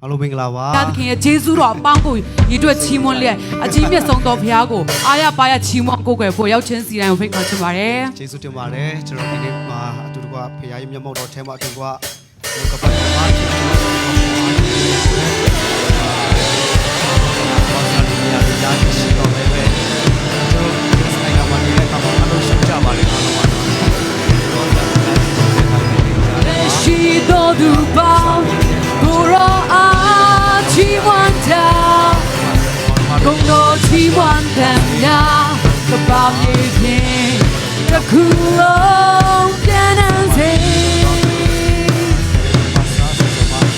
အားလုံးမင်္ဂလာပါ ဘုရားသခင်ရဲ့ဂျေဇုတော်အပေါင်းကိုညီတို့ချီးမွမ်းလျက်အကြီးမြတ်ဆုံးသောဘုရားကိုအားရပါရချီးမွမ်းကိုးကွယ်ဖို့ရောက်ချင်းစီတိုင်းကိုဖိတ်ခေါ်ချင်ပါတယ် ကျေးဇူးတင်ပါတယ်ကျွန်တော်ဒီနေ့မှာအတူတကွဖခင်ရဲ့မျက်မှောက်တော်ထဲမှာအတူတကွဒီကပတ်တော်မှာကျွန်တော်ဘာသာရေးရာရှိတော်လည်းပဲကျွန်တော်ဒီဆိုင်ကမှာနေတဲ့အခါမှာအလုပ်ရှင်းကြပါလေအားလုံးပါရှိတော်သူပေါင်းကိုရောအားချီးမွမ်းတာကိုတော်ချီးမွမ်းတယ်များကပောင်းရည်ဖြင့်တစ်ခုလုံးပြန်နေစေ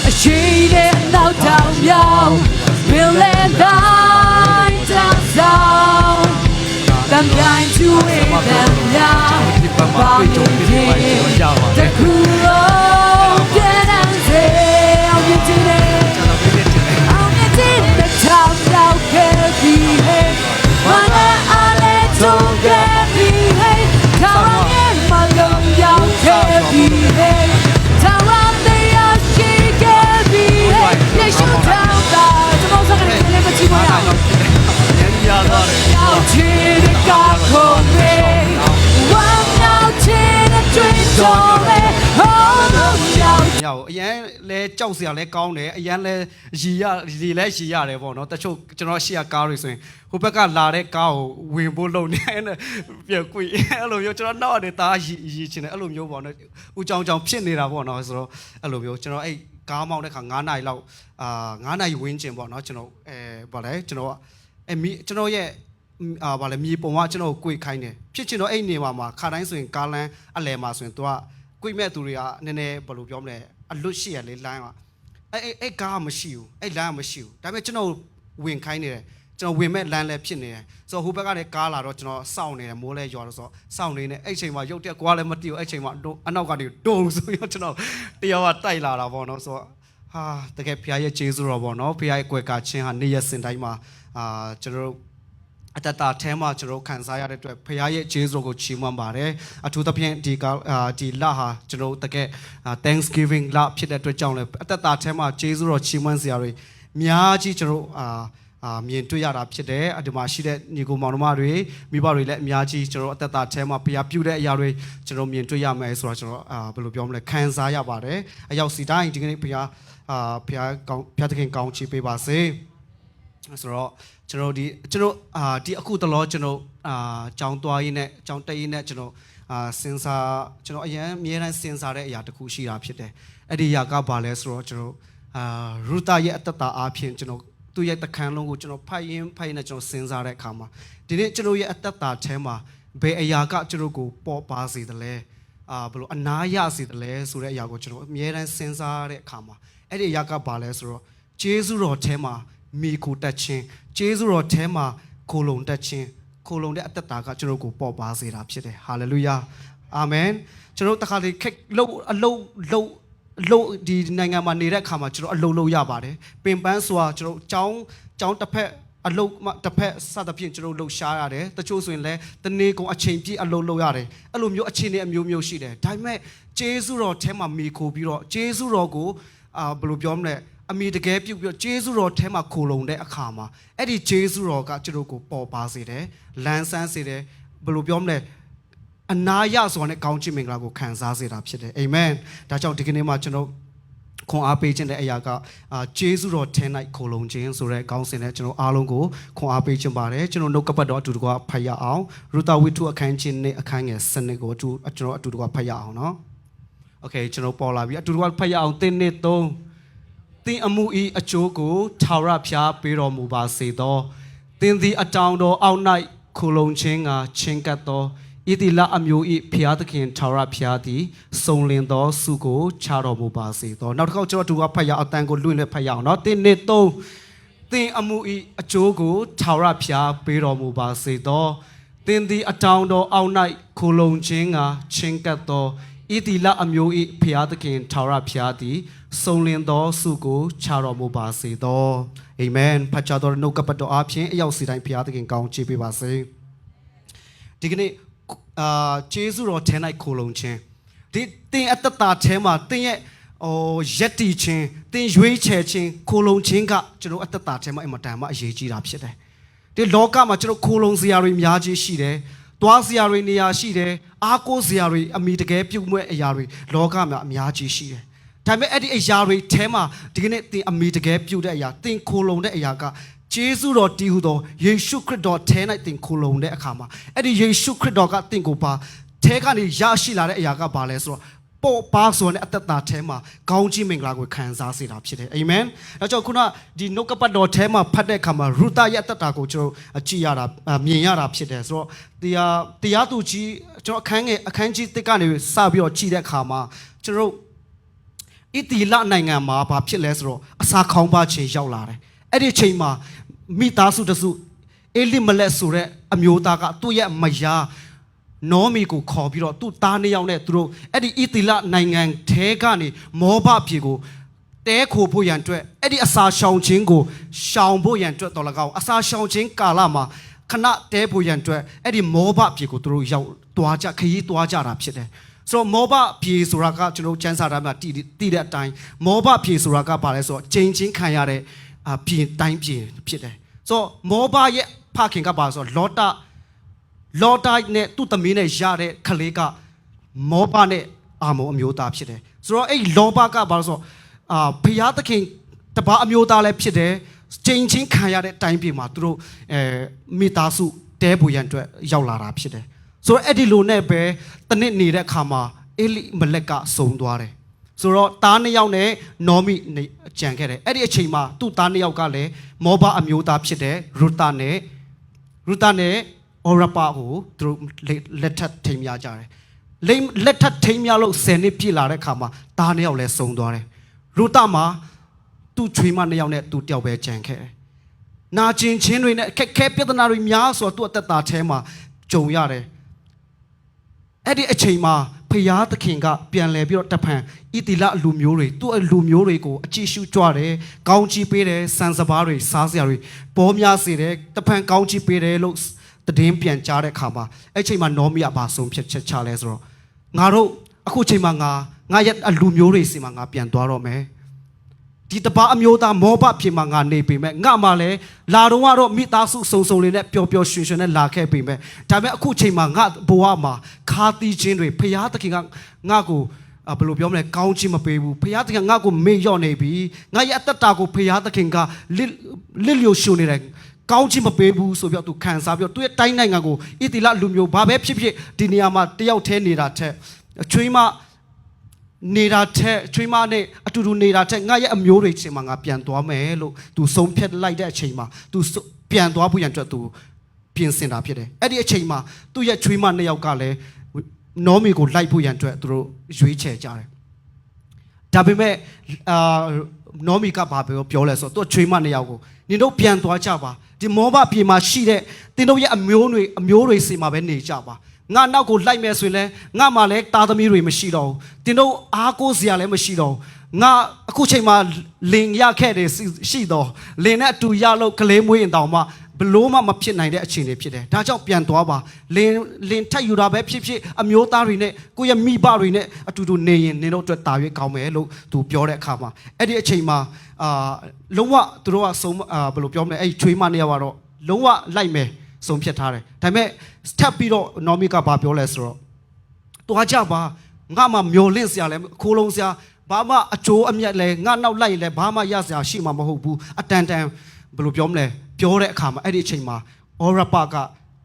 အရှိတဲ့နောက်တောင်ပြောင်းဘယ်လဲတိုင်းတောင်တမ်းတိုင်းချူဝေးတယ်များကပောင်းရည်ဖြင့်တစ်ခုလုံးပြန်နေစေအောင်ကြည့်နေအောင်ကြည့်တဲ့ချောင်းရောက်ခဲ့ပြီးဟဲ့ဘာလဲအားလဲတုံးခဲ့ပြီးဟဲ့ကောင်းရဲ့မလုံးရောက်ခဲ့ပြီးဟဲ့တောင်းရတဲ့ရရှိခဲ့ပြီးဟဲ့လက်ရှိတောင်းတာကျွန်တော်စကားလေးမချမရအောင်ရသွားတယ်ရောက်ချင်တဲ့ကားကိုပဲဝမ်းရောက်ချင်တဲ့တွေ့တော့ပဲဟောလို့ရောက်ညောအရန်လဲကြောက်စရာလဲကောင်းတယ်အရန်လဲရီလဲရီရတယ်ပေါ့နော်တချို့ကျွန်တော်ရှေ့ကကားတွေဆိုရင်ဟိုဘက်ကလာတဲ့ကားကိုဝင်ဖို့လုပ်နေတယ်ပြန်ကွေအဲ့လိုမျိုးကျွန်တော်နောက်ရတယ်တာရီချင်တယ်အဲ့လိုမျိုးပေါ့နော်ဦးကြောင်ဖြစ်နေတာပေါ့နော်ဆိုတော့အဲ့လိုမျိုးကျွန်တော်အဲ့ကားမောင်းတဲ့ခါ9နာရီလောက်9နာရီဝန်းကျင်ပေါ့နော်ကျွန်တော်ဗါလဲကျွန်တော်ကျွန်တော်ရဲ့ဗါလဲမြေပုံကကျွန်တော်ကိုကြွေခိုင်းတယ်ဖြစ်ချင်တော့အဲ့နေမှာခါတိုင်းဆိုရင်ကားလမ်းအလယ်မှာဆိုရင်သူကကြွေမဲ့သူတွေကနည်းနည်းဘယ်လိုပြောမလဲအလွတ်ရှိရလေလမ်းကအဲ့ကားမရှိဘူးအဲ့လမ်းမရှိဘူးဒါပေမဲ့ကျွန်တော်ဝင်ခိုင်းနေတယ်ကျွန်တော်ဝင်မဲ့လမ်းလည်းဖြစ်နေတယ်ဆိုတော့ဟိုဘက်ကလည်းကားလာတော့ကျွန်တော်စောင့်နေတယ်မိုးလဲရွာတော့ဆိုစောင့်နေနေအဲ့ချိန်မှာရုတ်တက်ကွာလည်းမတီးဘူးအဲ့ချိန်မှာအနောက်ကနေတုံဆိုရကျွန်တော်တရားကတိုက်လာတာပေါ့နော်ဆိုတော့ဟာတကယ်ဖခင်ရဲ့ကျေးဇူးတော်ပေါ့နော်ဖခင်ရဲ့ကွယ်ကာချင်းဟာနေ့ရက်စဉ်တိုင်းမှာကျွန်တော်အတ္တတာထဲမှာကျွန်တော်ခံစားရတဲ့အတွက်ဖခင်ရဲ့ဂျေဇုကိုချီးမွမ်းပါတယ်အထူးသဖြင့်ဒီလဟာကျွန်တော်တကယ် Thanksgiving လဖြစ်တဲ့အတွက်ကြောင့်လည်းအတ္တတာထဲမှာဂျေဇုတော်ချီးမွမ်းစရာတွေအများကြီးကျွန်တော်မြင်တွေ့ရတာဖြစ်တယ်ဒီမှာရှိတဲ့ညီကိုမောင်နှမတွေမိဘတွေလည်းအများကြီးကျွန်တော်အတ္တတာထဲမှာဖခင်ပြုတဲ့အရာတွေကျွန်တော်မြင်တွေ့ရမယ်ဆိုတော့ကျွန်တော်ဘယ်လိုပြောမလဲခံစားရပါတယ်အရောက်စီတိုင်းဒီကနေ့ဖခင်ဖခင်သခင်ကောင်းချီးပေးပါစေဆိုတော့ကျွန်တော်ဒီအခုတလောကျွန်တော်ကြောင်းသွားရင်းနဲ့ကြောင်းတက်ရင်းနဲ့ကျွန်တော်စဉ်းစားကျွန်တော်အရင်အများတိုင်းစဉ်းစားတဲ့အရာတစ်ခုရှိတာဖြစ်တယ်အဲ့ဒီအရာကဘာလဲဆိုတော့ကျွန်တော်ရူတာရဲ့အတ္တတာအားဖြင့်ကျွန်တော်သူ့ရဲ့တခန်းလုံးကိုကျွန်တော်ဖိုက်ရင်နဲ့ကျွန်တော်စဉ်းစားတဲ့အခါမှာဒီနေ့ကျွန်တော်ရဲ့အတ္တတာထဲမှာဘယ်အရာကကျွန်တော်ကိုပေါ်ပါစေတယ်လဲဘယ်လိုအနာရစေတယ်လဲဆိုတဲ့အရာကိုကျွန်တော်အများတိုင်းစဉ်းစားတဲ့အခါမှာအဲ့ဒီအရာကဘာလဲဆိုတော့ဂျေဇုတော်ထဲမှာမိကိုတက်ချင်းဂျေဇုတော်ထဲမှာခိုလုံတက်ချင်းခိုလုံတဲ့အတ္တတာကကျွန်တော်ကိုပေါ်ပါစေတာဖြစ်တယ်ဟာလေလုယာအာမင်ကျွန်တော်တခါလေခက်အလုံးဒီနိုင်ငံမှာနေတဲ့အခါမှာကျွန်တော်အလုံးရပါတယ်ပင်ပန်းဆိုတာကျွန်တော်ကျောင်းတစ်ဖက်အလုံးတစ်ဖက်စသဖြင့်ကျွန်တော်လှုပ်ရှားရတယ်တချို့ဆိုရင်လည်းတနေ့ကုန်အချိန်ပြည့်အလုံးလုပ်ရတယ်အဲ့လိုမျိုးအခြေအနေအမျိုးမျိုးရှိတယ်ဒါပေမဲ့ဂျေဇုတော်ထဲမှာမိခိုပြီးတော့ဂျေဇုတော်ကိုဘယ်လိုပြောမလဲအမိတကယ်ပြုတ်ပြီးတော့ဂျေဇုတော်ထဲမှာခိုလုံတဲ့အခါမှာအဲ့ဒီဂျေဇုတော်ကကျွန်တော်ကိုပေါ်ပါစေတယ်လန်းဆန်းစေတယ်ဘယ်လိုပြောမလဲအနာရဆိုတာနဲ့ကောင်းချီးမင်္ဂလာကိုခံစားစေတာဖြစ်တယ်အာမင်ဒါကြောင့်ဒီကနေ့မှာကျွန်တော်ခွန်အားပေးခြင်းတဲ့အရာကဂျေဇုတော်ထဲ၌ခိုလုံခြင်းဆိုတဲ့ကောင်းစဉ်နဲ့ကျွန်တော်အားလုံးကိုခွန်အားပေးခြင်းပါတယ်ကျွန်တော်နှုတ်ကပတ်တော်အတူတကွဖတ်ရအောင်ရူတာဝိထုအခန်းချင်းနဲ့အခန်းငယ်စနစ်ကိုကျွန်တော်အတူတကွဖတ်ရအောင်နော်โอเคကျွန်တော်ပေါ်လာပြီအတူတကွဖတ်ရအောင်တင်းနှစ်သုံးသင်အမှုဤအကျိုးကိုထာဝရဘုရားပေးတော်မူပါစေသောသင်သည်အတောင်တော်အောက်၌ခိုလုံခြင်းကချင်းကပ်သောဣတိလအမျိုးဤဘုရားသခင်ထာဝရဘုရားသည်စုံလင်သောဆုကိုချတော်မူပါစေသောနောက်တစ်ခေါက်ကျွန်တော်တို့ကဖတ်ရအောင်အတန်ကိုလွင့်နဲ့ဖတ်ရအောင်เนาะသင်နှစ်သုံးသင်အမှုဤအကျိုးကိုထာဝရဘုရားပေးတော်မူပါစေသောသင်သည်အတောင်တော်အောက်၌ခိုလုံခြင်းကချင်းကပ်သောဣတိလအမျိုးဤဘုရားသခင်ထာဝရဘုရားသည်စုံလင်သောဆုကိုချတော်မူပါစေသောအာမင်ဖတ်ကြတော်နှုတ်ကပတ်တော်အားဖြင့်အရောက်စီတိုင်းဘုရားသခင်ကောင်းချီးပေးပါစေဒီကနေ့ဂျေဇုတော်ထဲ၌ခိုလုံခြင်းဒီသင်အတ္တတာထဲမှာသင်ရဲ့ ရက်တီချင်းတင်ရွေးချယ်ချင်းခိုလုံချင်းကကျွန်တော်အသက်တာထဲမှာအင်မတန်မှအရေးကြီးတာဖြစ်တယ်ဒီလောကမှာကျွန်တော်ခိုလုံစရာတွေအများကြီးရှိတယ်တွားစရာတွေနေရာရှိတယ်အားကိုးစရာတွေအမိတကယ်ပြုတ်မဲ့အရာတွေလောကမှာအများကြီးရှိတယ်ဒါပေမဲ့အဲ့ဒီအရာတွေထဲမှာဒီကနေ့တင်အမိတကယ်ပြုတ်တဲ့အရာတင်ခိုလုံတဲ့အရာကကျေးဇူးတော်တည်ဟူသောယေရှုခရစ်တော်ထဲ၌တင်ခိုလုံတဲ့အခါမှာအဲ့ဒီယေရှုခရစ်တော်ကတင်ကိုပါထဲကနေရရှိလာတဲ့အရာကဘာလဲဆိုတော့ပေါ်ပါဆိုတဲ့အသက်တာထဲမှာကောင်းကြီးမင်္ဂလာကိုခံစားစေတာဖြစ်တယ်အာမင်ဒါကြောင့်ခုနဒီနှုတ်ကပတ်တော်ထဲမှာဖတ်တဲ့အခါမှာရူတာရဲ့အသက်တာကိုကျွန်တော်ကြည့်ရတာမြင်ရတာဖြစ်တယ်ဆိုတော့တရားသူကြီးကျွန်တော်အခန်းကြီးတစ်ကနေစပြီးတော့ကြည့်တဲ့အခါမှာကျွန်တော်ဣတိလနိုင်ငံမှာဘာဖြစ်လဲဆိုတော့အစာခေါင်းပါခြင်းရောက်လာတယ်အဲ့ဒီအချိန်မှာမိသားစုတစုအေလိမလက်ဆိုတဲ့အမျိုးသားကသူ့ရဲ့မယားနောမီကိုခေါ်ပြီးတော့သူ့သားနှစ်ယောက်နဲ့သူတို့အဲ့ဒီဣတိလနိုင်ငံထဲကနေမောဘပြည်ကိုတဲခိုဖို့ရန်အတွက်အဲ့ဒီအစာရှောင်ခြင်းကိုရှောင်ဖို့ရန်အတွက်တော်လကောက်အစာရှောင်ခြင်းကာလမှာခဏတဲဖို့ရန်အတွက်အဲ့ဒီမောဘပြည်ကိုသူတို့ရောက်သွားကြခရီးသွားကြတာဖြစ်တယ်ဆိုတော့မောဘပြည်ဆိုတာကကျွန်တော်ကျမ်းစာထဲမှာတည်တဲ့အတိုင်းမောဘပြည်ဆိုတာကဘာလဲဆိုတော့ဂျိန်ချင်းခံရတဲ့ပြည်တိုင်းပြည်ဖြစ်တယ်ဆိုတော့မောဘရဲ့ဖခင်ကဘာဆိုတော့လောတာနဲ့သူ့သမီးနဲ့ရတဲ့ခလေးကမောဘနဲ့အာမောအမျိုးသားဖြစ်တယ်ဆိုတော့အဲ့လောဘကဘာလို့ဆိုဖျားသခင်တပါအမျိုးသားလည်းဖြစ်တယ်ချိန်ချင်းခံရတဲ့တိုင်းပြည်မှာသူတို့မိသားစုတဲပူရန်အတွက်ရောက်လာတာဖြစ်တယ်ဆိုတော့အဲ့ဒီလိုနဲ့ပဲတနစ်နေတဲ့အခါမှာအေလိမလက်ကစုံသွားတယ်ဆိုတော့သားနှစ်ယောက်နဲ့နောမိကြံခဲ့တယ်အဲ့ဒီအချိန်မှာသူ့သားနှစ်ယောက်ကလည်းမောဘအမျိုးသားဖြစ်တယ်ရူတာနဲ့အော်ရပါကိုသူတို့လက်ထပ်ထိမ်းများကြတယ်လက်ထပ်ထိမ်းများလို့10နှစ်ပြည့်လာတဲ့အခါမှာသားနှစ်ယောက်လည်းစုံသွားတယ်ရူတာမှာသူ့ချွေးမနှစ်ယောက်နဲ့သူတယောက်ပဲကြံခဲ့တယ်နာကျင်ချင်းတွေနဲ့ခက်ခဲပြဿနာတွေများဆိုတော့သူ့အသက်တာထဲမှာကြုံရတယ်အဲ့ဒီအချိန်မှာဖျားသခင်ကပြန်လဲပြီးတော့တဖန်ဣတိလလူမျိုးတွေသူ့လူမျိုးတွေကိုအကြည့်ရှုကြွတယ်ကောင်းချီးပေးတယ်စံစပါးတွေစားစရာတွေပေါ်များစေတယ်တဖန်ကောင်းချီးပေးတယ်လို့တည်င်းပြန်ကြားတဲ့အခါမှာအဲ့ချိန်မှာနောမီကဘာဆုံးဖြတ်ချက်ချလဲဆိုတော့ငါတို့အခုချိန်မှာငါရဲ့လူမျိုးတွေစီမှာငါပြန်သွားတော့မယ်ဒီတပါအမျိုးသားမောဘဖြစ်မှာငါနေပေမဲ့ငါမှလည်းလာတော့ကတော့မိသားစုစုံလေးနဲ့ပျော်ပျော်ရွှင်ရွှင်နဲ့လာခဲ့ပေမဲ့ဒါပေမဲ့အခုချိန်မှာငါဘဝမှာခါတီးခြင်းတွေဖျားသခင်ကငါ့ကိုဘယ်လိုပြောမလဲကောင်းချီးမပေးဘူးဖျားသခင်ငါ့ကိုမေ့လျော့နေပြီငါရဲ့အသက်တာကိုဖျားသခင်ကလစ်လျိုရှုနေတယ်ကောင်းချီးမပေးဘူးဆိုပြီးတော့သူခံစားပြီးတော့သူ့ရဲ့တိုင်းနိုင်ငံကိုဣတိလလူမျိုးဘာပဲဖြစ်ဖြစ်ဒီနေရာမှာတယောက်တည်းနေတာထက်ချွေးမနေတာထက်ချွေးမနဲ့အတူတူနေတာထက်ငါရဲ့အမျိုးတွေချင်းမှာငါပြန်သွားမယ်လို့သူဆုံးဖြတ်လိုက်တဲ့အချိန်မှာသူပြန်သွားဖို့ရန်အတွက်သူပြင်ဆင်တာဖြစ်တယ်အဲ့ဒီအချိန်မှာသူ့ရဲ့ချွေးမနှစ်ယောက်ကလည်းနောမီကိုလိုက်ဖို့ရန်အတွက်သူတို့ရွေးချယ်ကြတယ်ဒါပေမဲ့နောမီကဘာပြောလဲဆိုတော့သူ့ချွေးမနှစ်ယောက်ကိုနင်တို့ပြန်သွားကြပါဒီမောဘပြည်မှာရှိတဲ့တင်တို့ရဲ့အမျိုးတွေစီမှာပဲနေကြပါငါနောက်ကိုလိုက်မယ်ဆိုရင်လည်းငါမှလည်းသားသမီးတွေမရှိတော့ဘူးတင်တို့အားကိုးစရာလည်းမရှိတော့ဘူးငါအခုချိန်မှာလင်ရခဲ့တယ်ရှိတော့လင်နဲ့အတူရလို့ကလေးမွေးရင်တောင်မှဘလို့မှမဖြစ်နိုင်တဲ့အခြေအနေဖြစ်တယ်ဒါကြောင့်ပြန်သွားပါလင်ထက်ယူတာပဲဖြစ်ဖြစ်အမျိုးသားတွေနဲ့ကိုယ့်ရဲ့မိဘတွေနဲ့အတူတူနေရင်နင်တို့အတွက်တာရွေးကောင်းမယ်လို့သူပြောတဲ့အခါမှာအဲ့ဒီအချိန်မှာလုံးဝသူတို့ကဆုံးဘယ်လိုပြောမလဲအဲ့ချွေးမနေရတော့လုံးဝလိုက်မယ်ဆုံးဖြတ်ထားတယ်ဒါပေမဲ့ထပ်ပြီးတော့နော်မီကဘာပြောလဲဆိုတော့တွားကြပါငါမှမျောလင့်စရာလဲခိုးလုံးစရာဘာမှအချိုးအမြတ်လဲငါနောက်လိုက်လဲဘာမှရစရာရှိမှာမဟုတ်ဘူးအတန်ဘယ်လိုပြောမလဲပြောတဲ့အခါမှာအဲ့ဒီအချိန်မှာအော်ရပါက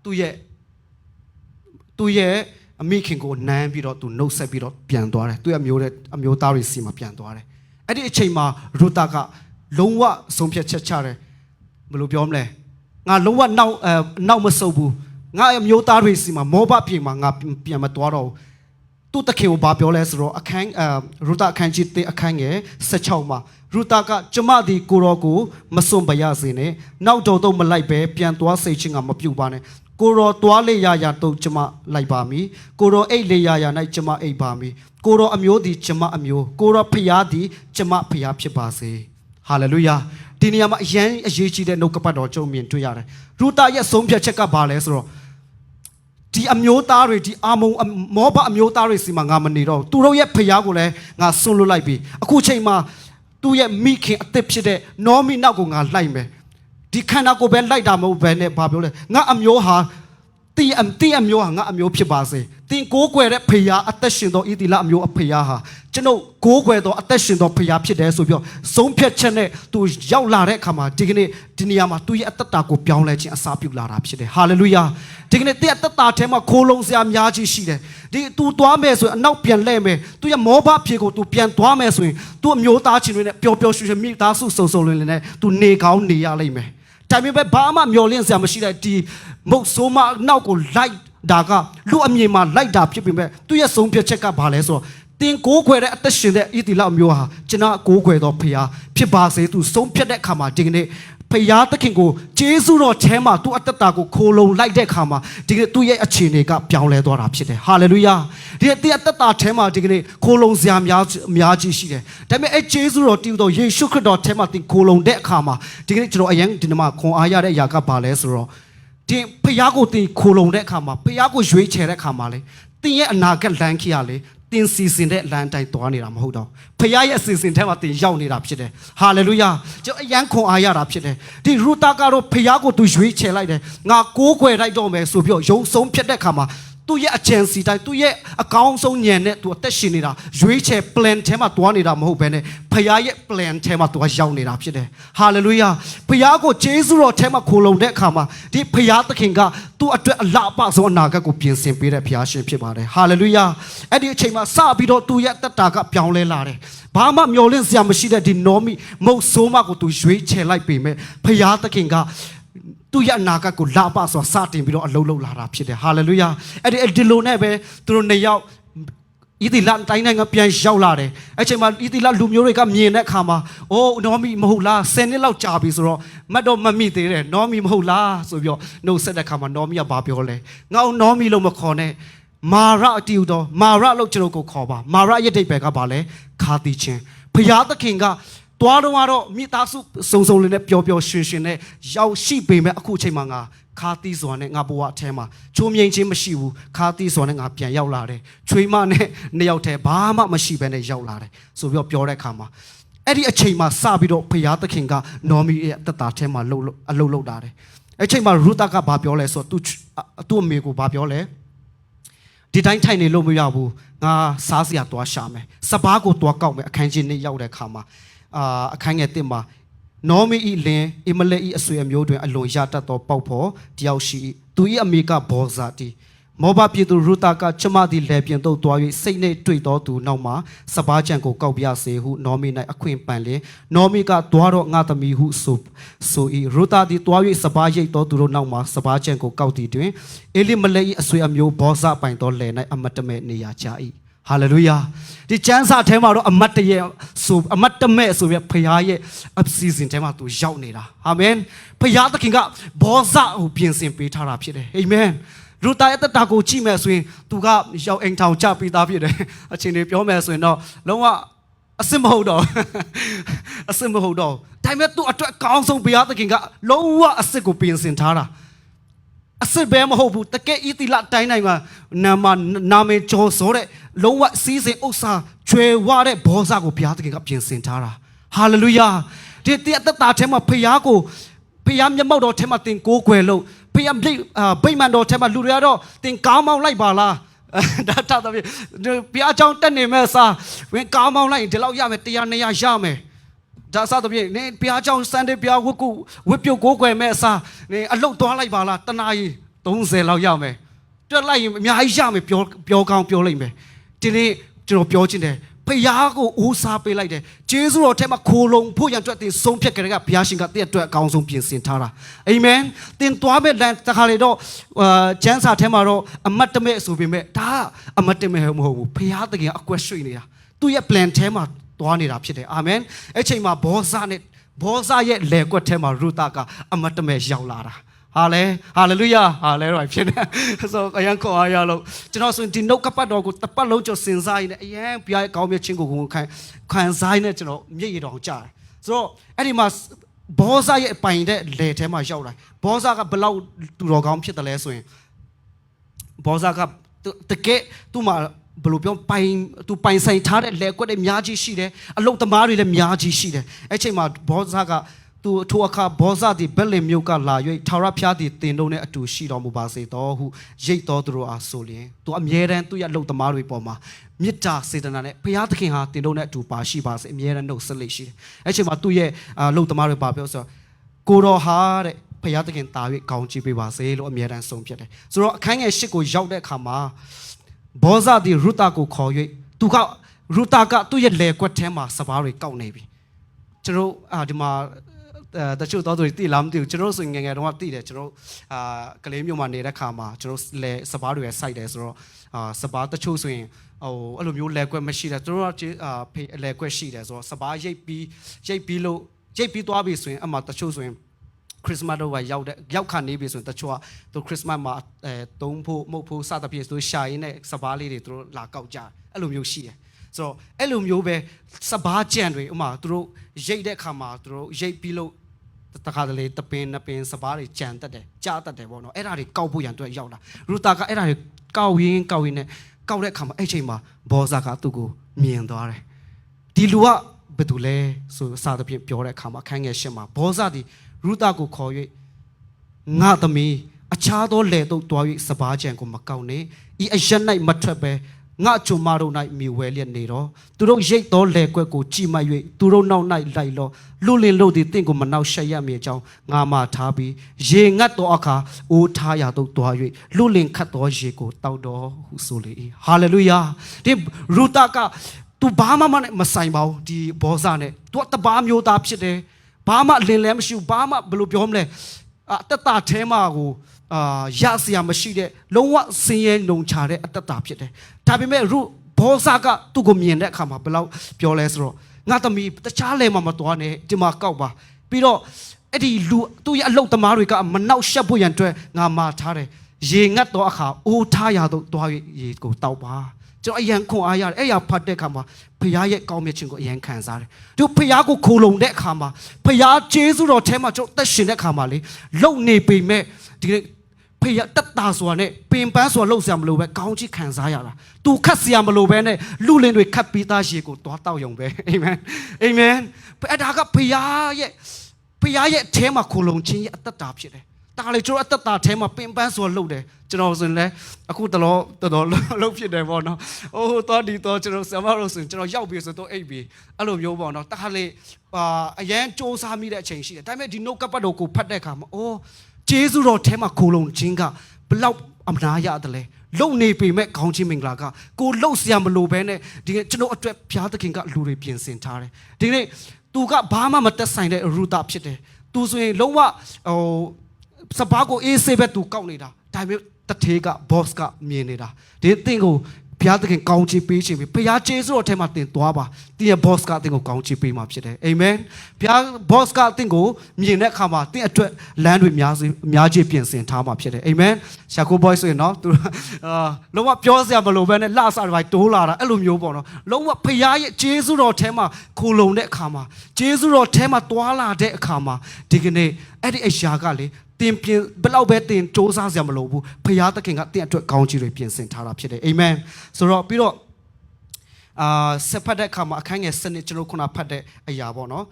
သူ့ရဲ့အမိခင်ကိုနမ်းပြီးတော့သူနှုတ်ဆက်ပြီးတော့ပြန်သွားတယ်သူ့ရဲ့အမျိုးသားတွေစီမှာပြန်သွားတယ်အဲ့ဒီအချိန်မှာရူတာကလုံးဝဆုံးဖြတ်ချက်ချတယ်ဘယ်လိုပြောမလဲငါလုံးဝနောက်မဆုပ်ဘူးငါအမျိုးသားတွေစီမှာမောဘပြေမှာငါပြန်မသွားတော့ဘူးသူ့တခင်ကိုဘာပြောလဲဆိုတော့ရူတာအခန်းကြီး1အခန်းငယ်16မှာရူတာကကျမဒီကိုရောကိုမစွန့်ပါရစေနဲ့နောက်တော်တော့မလိုက်ပဲပြန်သွားစိတ်ချင်းကမပြုတ်ပါနဲ့ကိုရောသွားလေရာတော့ကျမလိုက်ပါမည်ကိုရောအိတ်လေရာ၌ကျမအိတ်ပါမည်ကိုရောအမျိုးဒီကျမအမျိုးကိုရောဖျားဒီကျမဖျားဖြစ်ပါစေဟာလေလုယာဒီနေရာမှာအရင်အရေးကြီးတဲ့နှုတ်ကပတ်တော်ကျုံမြင်တွေ့ရတယ်ရူတာရဲ့ဆုံးဖြတ်ချက်ကဘာလဲဆိုတော့ဒီ ဒီအမျိုးသားတွေဒီအာမုံမောဘအမျိုးသားတွေစီမှာငါမနေတော့သူတို့ရဲ့ဖျားကိုလည်းငါဆွန့်လွတ်လိုက်ပြီအခုချိန်မှာသူ့ရဲ့မိခင်အသက်ဖြစ်တဲ့နောမီနောက်ကိုငါလိုက်မယ်ဒီခန္ဓာကိုယ်ပဲလိုက်တာမဟုတ်ဘဲနဲ့ဘာပြောလဲငါအမျိုးဟာတင်းအမျိုးဟာငါအမျိုးဖြစ်ပါစေတင်းကိုးကွယ်တဲ့ဖျားအသက်ရှင်သောဣတိလအမျိုးအဖျားဟာကျွန်ုပ်ကိုးကွယ်သောအသက်ရှင်သောဖျားဖြစ်တယ်ဆိုပြီးဆုံးဖြတ်ချက်နဲ့သူရောက်လာတဲ့အခါမှာဒီကနေ့ဒီနေရာမှာသူ့ရဲ့အသက်တာကိုပြောင်းလဲခြင်းအစာပြုလာတာဖြစ်တယ်ဟာလေလုယာဒီကနေ့တဲ့သက်တာထဲမှာခိုးလုံစရာများကြီးရှိတယ်ဒီသူသွားမယ်ဆိုရင်အနောက်ပြန်လှည့်မယ်သူရဲ့မောဘဖြေကိုသူပြန်သွားမယ်ဆိုရင်သူ့အမျိုးသားချင်းတွေနဲ့ပျော်ပျော်ရွှင်ရွှင်မိသားစုစုံစုံလင်လင်နဲ့သူနေကောင်းနေရလိမ့်မယ်ဒါပေမဲ့ဘာမှမျောလင့်စရာမရှိတဲ့ဒီမုတ်ဆိုးမနောက်ကိုလိုက်ဒါကလူအမြင်မှာလိုက်တာဖြစ်ပေမဲ့သူ့ရဲ့ဆုံးဖြတ်ချက်ကဘာလဲဆိုတော့တင်ကိုးခွေတဲ့အသက်ရှင်တဲ့ဣတိလမျိုးဟာကျွန်တော်ကိုးခွေသောဖခင်ဖြစ်ပါစေသူဆုံးဖြတ်တဲ့အခါမှာဒီကနေ့ဖခင်သခင်ကိုဂျေဇုတော်ထဲမှာသူ့အသက်တာကိုခိုးလုံလိုက်တဲ့အခါမှာဒီကနေ့သူ့ရဲ့အခြေအနေကပြောင်းလဲသွားတာဖြစ်တယ်ဟာလေလုယာဒီအသက်တာထဲမှာဒီကနေ့ခိုးလုံစရာများကြီးရှိတယ်ဒါပေမဲ့အဲဂျေဇုတော်တည်တော်ယေရှုခရစ်တော်ထဲမှာတင်ခိုးလုံတဲ့အခါမှာဒီကနေ့ကျွန်တော်အရင်ဒီမှာခွန်အားရတဲ့အရာကဘာလဲဆိုတော့တင်ဖခင်ကိုတင်ခိုးလုံတဲ့အခါမှာဖခင်ကိုရွေးချယ်တဲ့အခါမှာလေတင်ရဲ့အနာဂတ်လမ်းခီရလေတင်စီစဉ်တဲ့လမ်းတိုင်းသွားနေတာမဟုတ်တော့ဖခင်ရဲ့အစီအစဉ်ထဲမှာတင်ရောက်နေတာဖြစ်တယ်ဟာလေလုယာကျွန်တော်အယံခွန်အားရတာဖြစ်တယ်ဒီရူတာကတော့ဖခင်ကိုသူရွေးချယ်လိုက်တယ်ငါကိုးကွယ်လိုက်တော့မယ်ဆိုပြီးရုံဆုံးဖြစ်တဲ့အခါမှာသူ့ရဲ့အချမ်းစီတိုင်းသူ့ရဲ့အကောင်းဆုံးဉာဏ်နဲ့သူအသက်ရှင်နေတာရွေးချယ် plan ထဲမှာသွားနေတာမဟုတ်ဘဲနဲ့ဖခင်ရဲ့ plan ထဲမှာသူကရောက်နေတာဖြစ်တယ်ဟာလေလုယာဖခင်ကိုဂျေဇုတော်ထဲမှာခိုလုံတဲ့အခါမှာဒီဖခင်သခင်ကသူ့အတွက်အလားအပဆုံးအနာဂတ်ကိုပြင်ဆင်ပေးတဲ့ဖခင်ရှင်ဖြစ်ပါတယ်ဟာလေလုယာအဲ့ဒီအချိန်မှာစပြီးတော့သူ့ရဲ့တက်တာကပြောင်းလဲလာတယ်ဘာမှမျောလင့်စရာမရှိတဲ့ဒီနောမီမုတ်ဆိုးမကိုသူရွေးချယ်လိုက်ပေမဲ့ဖခင်သခင်ကသူရဲ့အနာဂတ်ကိုလာပဆိုစတင်ပြီးတော့အလုံးလုံးလာတာဖြစ်တယ်ဟာလေလုယာအဲ့ဒီလိုနဲ့ပဲသူတို့နှစ်ယောက်ဣသီလတိုင်းနိုင်ငံပြန်ရောက်လာတယ်အဲ့ချိန်မှာဣသီလလူမျိုးတွေကမြင်တဲ့အခါမှာအိုးနောမီမဟုတ်လား10နှစ်လောက်ကြာပြီဆိုတော့မတ်တော့မမိသေးတယ်နောမီမဟုတ်လားဆိုပြီးတော့နှုတ်ဆက်တဲ့အခါမှာနောမီကဘာပြောလဲငါ့နောမီလို့မခေါ်နဲ့မာရအတီးတော့မာရလို့ကျွန်တော်ကိုခေါ်ပါမာရရဲ့ဒိတ်ပဲကဘာလဲခါတီချင်းဘုရားသခင်ကတွားတော့မိသားစုစုံစုံလေးနဲ့ပျော်ပျော်ရွှင်ရွှင်နဲ့ရောက်ရှိပေမဲ့အခုအချိန်မှာငါခါတီးစွာနဲ့ငါဘဝအထဲမှာချိုးမြိန်ချင်းမရှိဘူးခါတီးစွာနဲ့ငါပြန်ရောက်လာတယ်ချွေးမနဲ့နှစ်ယောက်တည်းဘာမှမရှိဘဲနဲ့ရောက်လာတယ်ဆိုပြီးပြောတဲ့အခါမှာအဲ့ဒီအချိန်မှာစပြီးတော့ဘုရားသခင်ကနော်မီရဲ့အသက်တာထဲမှာအလုပ်လုပ်လာတယ်အဲ့ချိန်မှာရူတာကဘာပြောလဲဆိုတော့သူ့အမေကိုဘာပြောလဲဒီတိုင်းထိုင်နေလို့မရဘူးငါစားစရာသွားရှာမယ်စပားကိုသွားကောက်မယ်အခန်းကြီးနဲ့ရောက်တဲ့အခါမှာအခန်းငယ်1မှာနောမီဤလင်အမလက်ဤအဆွေအမျိုးတွင်အလွန်ရတတ်သောပေါက်ဖော်တယောက်ရှိသူ၏အမေကဘောဇာတီမောဘပြည်သူရူတာကကျမသည်လေပြင်သို့သွား၍စိတ်နှင့်တွေ့သောသူနောက်မှစပားကြံကိုကောက်ပြစေဟုနောမီ၌အခွင့်ပန်လျင်နောမီကသွားတော့ငါသမီးဟုဆို၏ရူတာသည်သွား၍စပားရိတ်သောသူတို့နောက်မှစပားကြံကိုကောက်သည်တွင်အေလိမလက်၏အဆွေအမျိုးဘောဇာပိုင်သောလယ်၌အမတ်တမဲ့နေရာချ၏ဟာလေလုယာဒီကျမ်းစာထဲမှာတော့အမတ်တရဲ့ဆိုအမတ်တမဲ့ဆိုပြီးဖခင်ရဲ့အစီအစဉ်ထဲမှာသူရောက်နေတာအာမင်ဖခင်သခင်ကဘောဇကိုပြင်ဆင်ပေးထားတာဖြစ်တယ်အာမင်ရူတာရဲ့တက်တာကိုကြည့်မယ်ဆိုရင်သူကရောက်အိမ်ထောင်ချပေးသားဖြစ်တယ်အချင်းတွေပြောမယ်ဆိုရင်တော့လုံးဝအစစ်မဟုတ်တော့အစစ်မဟုတ်တော့ဒါပေမဲ့သူအတွက်အကောင်းဆုံးဘုရားသခင်ကလုံးဝအစစ်ကိုပြင်ဆင်ထားတာအစစ်ပဲမဟုတ်ဘူးတကယ်ဣတိလတိုင်းတိုင်းမှာနာမည်ကျော်စောတဲ့လုံးဝစီးစိမ်ဥစ္စာကျွဲဝတဲ့ဘောဇကိုဘုရားသခင်ကပြင်ဆင်ထားတာဟာလေလုယာဒီအသက်တာထဲမှာဘုရားမျက်မှောက်တော်ထဲမှာတင်ကိုးကွယ်လို့ဘုရားဗိမာန်တော်ထဲမှာလူတွေကတော့တင်ကောင်းမောင်းလိုက်ပါလားဒါတာတော့ဘုရားကြောင့်တက်နေမဲ့စားဝင်ကောင်းမောင်းလိုက်ရင်ဒီလောက်ရမယ်100 200ရမယ်ဒါစားတော့နင်ဘုရားကြောင့်စံတဲ့ဘုရားဝတ်ပြုတ်ကိုးကွယ်မဲ့အစားနင်အလုတ်သွားလိုက်ပါလားတနာရီ30လောက်ရမယ်တွက်လိုက်ရင်အများကြီးရမယ်ပြောကောင်းပြောလိုက်မယ်ဒီနေ့ကျွန်တော်ပြောချင်တယ်ဘုရားကိုဦးစားပေးလိုက်တယ်ဂျေဇုတော်ထဲမှာခိုလုံဖို့ရန်အတွက်တင်ဆုံးဖြတ်ကြတဲ့ကဘုရားရှင်ကတည့်အတွက်အကောင်းဆုံးပြင်ဆင်ထားတာအာမင်တင်သွားမဲ့လမ်းတခါလေတော့ကျမ်းစာထဲမှာတော့အမတ်တမဲ့ဆိုပေမဲ့ဒါအမတ်တမဲ့မဟုတ်ဘူးဘုရားသခင်အကွက်ရွှေ့နေတာသူ့ရဲ့ plan ထဲမှာသွားနေတာဖြစ်တယ်အာမင်အဲ့ချိန်မှာဘောဇရဲ့လေကွက်ထဲမှာရူတာကအမတ်တမဲ့ရောက်လာတာဟာလေလုယာဟာလေတော့ဖြစ်နေဆိုအရန်ခေါ်အားရလို့ကျွန်တော်ဆိုဒီနှုတ်ကပတ်တော်ကိုတပတ်လုံးကျော်စင်စားရင်းနဲ့အရန်ဘုရားရဲ့ကောင်းမြတ်ခြင်းကိုခံစားရင်းနဲ့ကျွန်တော်မျက်ရည်တော်ကြားတယ်ဆိုတော့အဲ့ဒီမှာဘောဇရဲ့ပိုင်တဲ့လေထဲမှာရောက်လာဘောဇကဘလောက်သူတော်ကောင်းဖြစ်တယ်လဲဆိုရင် ဘောဇာကတကယ်သူ့မှာဘယ်လိုပြောပိုင်ဆိုင်ထားတဲ့လက်ကွက်တွေအများကြီးရှိတယ်အလုတ်သမားတွေလည်းအများကြီးရှိတယ်အဲ့ချိန်မှာဘောဇာကသူထိုအခါဘောဇာဒီဘက်လင်မြို့ကလာ၍ထာဝရဘုရားသည်တင်တို့နဲ့အတူရှိတော်မူပါစေတော်ဟုရိတ်တော်သူတို့အားဆိုလျင်သူအမြဲတမ်းသူ့ရဲ့အလုတ်သမားတွေပေါ်မှာမေတ္တာစေတနာနဲ့ဘုရားသခင်ဟာတင်တို့နဲ့အတူပါရှိပါစေအမြဲတမ်းနှုတ်ဆက်လိမ့်ရှိတယ်အဲ့ချိန်မှာသူ့ရဲ့အလုတ်သမားတွေပါပြောဆိုကိုတော်ဟာတဲ့ဘုရားသခင်တာ၍ကောင်းချီးပေးပါစေလို့အမြဲတမ်းဆုံးဖြတ်တယ်ဆိုတော့အခန်းငယ်၈ကိုရောက်တဲ့အခါမှာဘောဇာဒီရုတာကိုခေါ်၍သူကရုတာကသူ့ရဲ့လေကွက်ထဲမှာစပားတွေကောက်နေပြီကျွန်တော်ဒီမှာတချို့တော်တွေတိလားမသိဘူးကျွန်တော်ဆိုငယ်ငယ်တုန်းကတိတယ်ကျွန်တော်ကလေးမျိုးမှာနေတဲ့ခါမှာကျွန်တော်လေစပားတွေစိုက်တယ်ဆိုတော့စပားတချို့ဆိုရင်အဲ့လိုမျိုးလေကွက်မရှိတယ်ကျွန်တော်ကလေကွက်ရှိတယ်ဆိုတော့စပားရိတ်ပြီးသွားပြီဆိုရင်အမှတချို့ဆိုရင်ခရစ်စမတ်တော့ရောက်ခါနေပြီဆိုရင်တချို့ကသူခရစ်စမတ်မှာတုံးဖို့မဟုတ်ဖို့စသဖြင့်သူရှာရင်းနဲ့စပားလေးတွေသူတို့လာကောက်ကြအဲ့လိုမျိုးရှိတယ်ဆိုတော့အဲ့လိုမျိုးပဲစပားကြံတွေဥမာသူတို့ရိတ်တဲ့ခါမှာသူတို့ရိတ်ပြီးလို့တခါတလေတပင်နှစ်ပင်စပားတွေကြံတတ်တယ်ကြားတတ်တယ်ပေါ့နော်အဲ့ဒါတွေကောက်ဖို့ရန်အတွက်ရောက်လာရူတာကအဲ့ဒါတွေကောက်ရင်းနဲ့ကောက်တဲ့အခါမှာအဲ့ချိန်မှာဘောဇာကသူ့ကိုမြင်သွားတယ်ဒီလူကဘယ်သူလဲဆိုစသဖြင့်ပြောတဲ့အခါမှာခန်းငယ်ရှင်းမှာဘောဇာဒီရူတာကိုခေါ်၍ငါသမီးအခြားသောလေတို့တွား၍စပားကြံကိုမကောက်နဲ့ဤအရ၌မထွက်ပဲငါချုံမတို့၌မြေဝဲလျက်နေတော့သူတို့ရိတ်သောလေကွက်ကိုကြည်မှတ်၍သူတို့နောက်၌လိုက်လောလူလင်လို့သည်တင့်ကိုမနောက်ရှက်ရမည်အကြောင်းငါမှထားပြီးရေငတ်သောအခါအိုးထားရသို့တွား၍လူလင်ခတ်သောရေကိုတောက်တော်ဟုဆိုလေ၏ဟာလေလုယာဒီရူတာကသူဘာမှမဆိုင်ပါဘူးဒီဘောဇာနဲ့သူတပါးမျိုးသားဖြစ်တယ်ဘာမှလင်လည်းမရှိဘူးဘာမှဘယ်လိုပြောမလဲအတ္တတာထဲမှာကိုရစရာမရှိတဲ့လုံးဝဆင်းရဲနှုံချတဲ့အတ္တတာဖြစ်တယ်ဒါပေမဲ့ဘောဇာကသူ့ကိုမြင်တဲ့အခါမှာဘယ်လောက်ပြောလဲဆိုတော့ငါသမီးတခြားလဲမှာမတော်နဲ့ဒီမှာကောက်ပါပြီးတော့အဲ့ဒီလူသူ့ရဲ့အလုတ်သမားတွေကမနောက်ရှက်ဖို့ရန်အတွက်ငါမှာထားတယ်ရေငတ်တော့အခါအိုးထားရတော့တွား၍ရေကိုတောက်ပါကျွန်တော်အရန်ခွန်အားရတယ်အဲ့ရဖတ်တဲ့အခါမှာဖခင်ရဲ့ကောင်းမြတ်ခြင်းကိုအရန်ခံစားတယ်သူဖခင်ကိုခိုလုံတဲ့အခါမှာဖခင်ကျေးဇူးတော်ထဲမှာကျွန်တော်သက်ရှင်တဲ့အခါမှာလေလုံနေပေမဲ့ဒီဖခင်တက်တာဆိုတာနဲ့ပင်ပန်းဆိုတာလှုပ်ဆရာမလို့ပဲကောင်းချီးခံစားရတာသူခတ်ဆရာမလို့ပဲနဲ့လူလင်တွေခတ်ပြီးသားရေကိုတွားတောက်ရုံပဲအာမင်အာမင်အဲ့ဒါကဖခင်ရဲ့အဲမှာခိုလုံခြင်းရဲ့အသက်တာဖြစ်တယ်ဒါလေကျွန်တော်အသက်တာထဲမှာပင်ပန်းဆိုတာလှုပ်တယ်ကျွန်တော်ဆိုရင်လည်းအခုတော်လှုပ်ဖြစ်တယ်ပေါ့နော်အိုးတော်ဒီတော်ကျွန်တော်ဆရာမတို့ဆိုရင်ကျွန်တော်ရောက်ပြီဆိုတော့အိပ်ပြီအဲ့လိုမျိုးပေါ့နော်ဒါလေအရန်စ조사မိတဲ့အချိန်ရှိတယ်ဒါပေမဲ့ဒီနှုတ်ကပတ်တော်ကိုဖတ်တဲ့အခါမှာအိုးကျေးဇူးတော်ထဲမှာခိုလုံခြင်းကဘလောက်အမနာရတယ်လဲလုံနေပေမဲ့ခေါင်းချင်းမင်္ဂလာကကိုလှုပ်ဆရာမလို့ပဲနဲ့ဒီကကျွန်တော်အတွက်ဘုရားသခင်ကလူတွေပြင်ဆင်ထားတယ်ဒီနေ့သူကဘာမှမတက်ဆိုင်တဲ့ရူတာဖြစ်တယ်သူဆိုရင်လုံးဝစပားကိုအေးဆေးပဲသူကောက်နေတာဒါပေမဲ့တထေးက boss ကမြင်နေတာဒီအသင်ကိုဘုရားသခင်ကောင်းချီးပေးခြင်းပဲဘုရားကျေးဇူးတော်ထဲမှာတင်သွားပါတင်ရဲ့ boss ကအသင်ကိုကောင်းချီးပေးမှာဖြစ်တယ်အာမင်ဘုရား boss ကအသင်ကိုမြင်တဲ့အခါမှာတင်အတွက်လမ်းတွေအများကြီးပြင်ဆင်ထားမှာဖြစ်တယ်အာမင်ရှာကို boy ဆိုရင်နော်သူလုံးဝပြောစရာမလိုဘဲနဲ့လှဆတွေတိုးလာတာအဲ့လိုမျိုးပေါ့နော်လုံးဝဘုရားရဲ့ကျေးဇူးတော်ထဲမှာခိုလုံတဲ့အခါမှာကျေးဇူးတော်ထဲမှာတွာလာတဲ့အခါမှာဒီကနေ့အဲ့ဒီအရာကလေတင်ပြင်ဘယ်လောက်ပဲတင်စ조사စရာမလိုဘူးဖခင်သခင်ကတင်အတွက်ကောင်းချီးတွေပြင်ဆင်ထားတာဖြစ်တယ်အာမင်ဆိုတော့ပြီးတော့ဆက်ဖတ်တဲ့အခါမှာအခန်းငယ်7ကျွန်တော်ခုနဖတ်တဲ့အရာပေါ့နော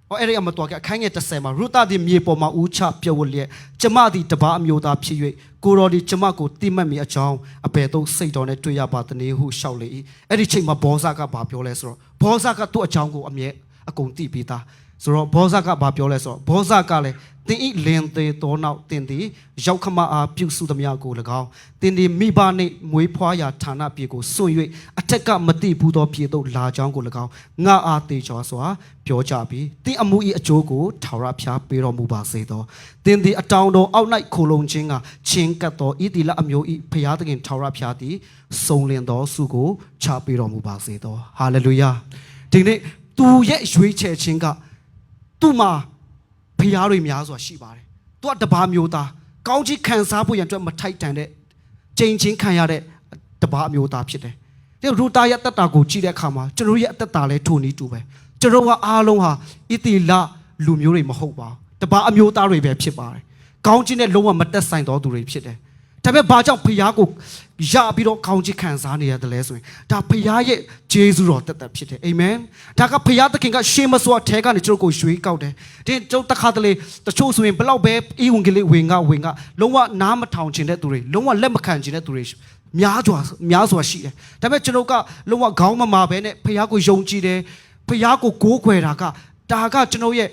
်အဲ့ဒီအမတော်ကအခန်းငယ်10မှာရူတာဒီမြေပေါ်မှာဦးချပြုတ်ဝလျက်ကျမသည်တပါးအမျိုးသားဖြစ်၍ကိုတော်ဒီကျမကိုတိမှတ်မိအကြောင်းအဘယ်သို့စိတ်တော်နဲ့တွေ့ရပါသနည်းဟုရှောက်လေ၏အဲ့ဒီချိန်မှာဘောဇာကဘာပြောလဲဆိုတော့ဘောဇာကသူ့အကြောင်းကိုအမြဲအကုန်သိပြီးသားဆိုတော့ဘောဇာကဘာပြောလဲဆိုတော့ဘောဇာကလည်းတင်ဤလင်သေးတော်နောက်တင်သည်ရောက်ခမအားပြုစုသမျှကို၎င်းတင်ဒီမိဘနှင့်မွေးဖွားရာဌာနပြည်ကိုစွန့်၍အထက်ကမတိဘူးသောပြည်သို့လာကြောင်းကို၎င်းငါအားတေချောစွာပြောကြပြီးတင်အမှု၏အကျိုးကိုထာဝရဘုရားပေးတော်မူပါစေသောတင်ဒီအတောင်တော်အောက်၌ခိုလုံခြင်းကချင်းကပ်သောဤတိလအမျိုး၏ဘုရားသခင်ထာဝရဘုရားသည်စုံလင်သောဆုကိုချပေးတော်မူပါစေသောဟာလေလုယာဒီနေ့သူရဲ့ရွေးချယ်ခြင်းကသူ့မှာဖျားတွေများစွာရှိပါတယ်။သူကတပါးမျိုးသားကောင်းကြီးခံစားဖို့ရန်အတွက်မထိုက်တန်တဲ့ကြိမ်ချင်းခံရတဲ့တပါးမျိုးသားဖြစ်တယ်။ဒီရူတာရဲ့အသက်တာကိုကြည့်တဲ့အခါမှာကျွန်တော်ရဲ့အသက်တာလည်းထိုနည်းတူပဲ။ကျွန်တော်ကအားလုံးဟာဣတိလလူမျိုးတွေမဟုတ်ပါဘူး။တပါးအမျိုးသားတွေပဲဖြစ်ပါတယ်။ကောင်းကြီးနဲ့လုံးဝမတက်ဆိုင်သောသူတွေဖြစ်တယ်။ ဒါပေမဲ့ဘာကြောင့်ဖခင်ကိုရပြီးတော့ကောင်းချီးခံစားနေရတယ်လဲဆိုရင်ဒါဖခင်ရဲ့ဂျေဇုတော်တက်တက်ဖြစ်တယ်အာမင်ဒါကဖခင်သခင်ကရှေးမစွာထဲကနေကျွန်တော်ကိုရွေးကောက်တယ်ဒီကျွန်တော်တခါတလေတချို့ဆိုရင်ဘလောက်ပဲဤဝင်ကလေးဝင်ကလုံးဝနားမထောင်ချင်တဲ့သူတွေလုံးဝလက်မခံချင်တဲ့သူတွေများစွာရှိတယ်ဒါပေမဲ့ကျွန်တော်ကလုံးဝခေါင်းမမာပဲနဲ့ဖခင်ကိုယုံကြည်တယ်ဖခင်ကိုကိုးကွယ်တာကဒါကကျွန်တော်ရဲ့စ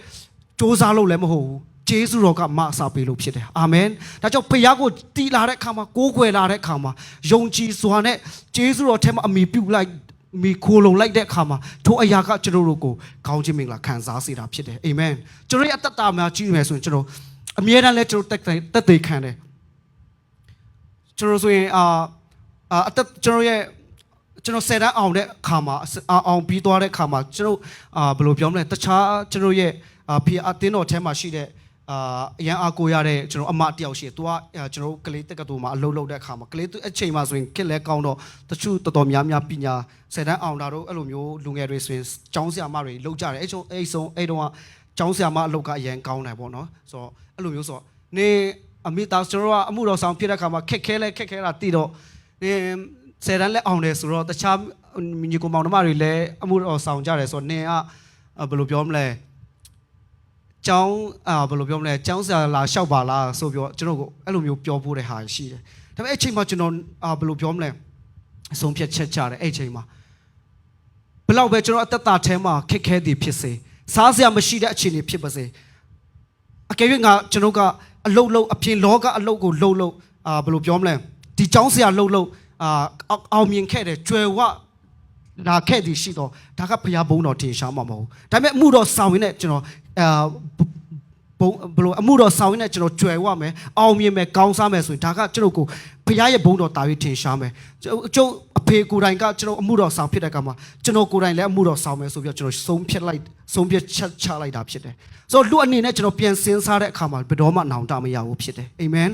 조사လို့လည်းမဟုတ်ဘူးဂျေဇုတော်ကမအစာပေးလို့ဖြစ်တယ်အာမင်ဒါကြောင့်ဖခင်ကိုတီးလာတဲ့အခါမှာကိုးကွယ်လာတဲ့အခါမှာယုံကြည်စွာနဲ့ဂျေဇုတော်ထဲမှာအမိပြုတ်လိုက်မိခိုးလုံလိုက်တဲ့အခါမှာထိုအရာကကျွန်တော်တို့ကိုကောင်းခြင်းမင်္ဂလာခံစားစေတာဖြစ်တယ်အာမင်ကျွန်တော်ရဲ့အသက်တာမှာကြည့်မယ်ဆိုရင်ကျွန်တော်အမြဲတမ်းလဲကျွန်တော်တက်သေးခံတယ်ကျွန်တော်ဆိုရင်အသက်ကျွန်တော်ဆယ်တန်းအောင်တဲ့အခါမှာအောင်ပြီးသွားတဲ့အခါမှာကျွန်တော်ဘယ်လိုပြောမလဲတခြားကျွန်တော်ရဲ့ဖီအတင်းတော်ထဲမှာရှိတဲ့အရန်အားကိုရတဲ့ကျွန်တော်အမတယောက်ရှိတယ်။ तू ကကျွန်တော်ကလေးတက္ကသိုလ်မှာအလုပ်လုပ်တဲ့အခါမှာကလေးအချိန်မှာဆိုရင်ခက်လဲကောင်းတော့တချို့တော်တော်များများပညာဆယ်တန်းအောင်တာတော့အဲ့လိုမျိုးလူငယ်တွေဆိုရင်ကျောင်းဆရာမတွေလုပ်ကြတယ်။အဲ့တုန်းကကျောင်းဆရာမအလုပ်ကအရန်ကောင်းတယ်ပေါ့နော်။ဆိုတော့အဲ့လိုမျိုးဆိုတော့နေအမိသားကျွန်တော်ကအမှုတော်ဆောင်ဖြစ်တဲ့အခါမှာခက်ခဲတာတည်တော့ဆယ်တန်းလက်အောင်တယ်ဆိုတော့တခြားညီကောင်မောင်နှမတွေလည်းအမှုတော်ဆောင်ကြတယ်ဆိုတော့နင်ကဘယ်လိုပြောမလဲကျောင်းဘယ်လိုပြောမလဲကျောင်းဆရာလာလျှောက်ပါလားဆိုပြီးတော့ကျွန်တော်ကိုအဲ့လိုမျိုးပြောဖို့တဲ့ဟာရှိတယ်ဒါပေမဲ့အဲ့ချိန်မှာကျွန်တော်ဘယ်လိုပြောမလဲအဆုံးဖြတ်ချက်ချတယ်အဲ့ချိန်မှာဘယ်လောက်ပဲကျွန်တော်အသက်တာထဲမှာခက်ခဲသည်ဖြစ်စေစားစရာမရှိတဲ့အခြေအနေဖြစ်ပါစေအကယ်၍ငါကျွန်တော်ကအလုတ်အပြင်လောကအလုတ်ကိုလှုပ်ဘယ်လိုပြောမလဲဒီကျောင်းဆရာလှုပ်အောင်မြင်ခဲ့တယ်ကျွယ်ဝလာခဲ့သည်ရှိတော့ဒါကဘုရားဘုန်းတော်ထင်ရှားမှာမဟုတ်ဒါပေမဲ့အမှုတော်ဆောင်ရင်းနဲ့ကျွန်တော်ဘလို့အမှုတော်ဆောင်ရင်းနဲ့ကျွန်တော်ကြွယ်ဝမယ်အောင်မြင်မယ်ကောင်းစားမယ်ဆိုရင်ဒါကကျွန်တော်ကိုဘုရားရဲ့ဘုန်းတော်တာ၍ထင်ရှားမယ်ကျုပ်အဖေကိုယ်တိုင်ကကျွန်တော်အမှုတော်ဆောင်ဖြစ်တဲ့ကမှာကျွန်တော်ကိုယ်တိုင်လည်းအမှုတော်ဆောင်မယ်ဆိုပြီးတော့ကျွန်တော်ဆုံးဖြတ်ချက်ချလိုက်တာဖြစ်တယ်ဆိုတော့လူအနေနဲ့ကျွန်တော်ပြန်စဉ်းစားတဲ့အခါမှာဘယ်တော့မှနောင်တမရဘူးဖြစ်တယ်အာမင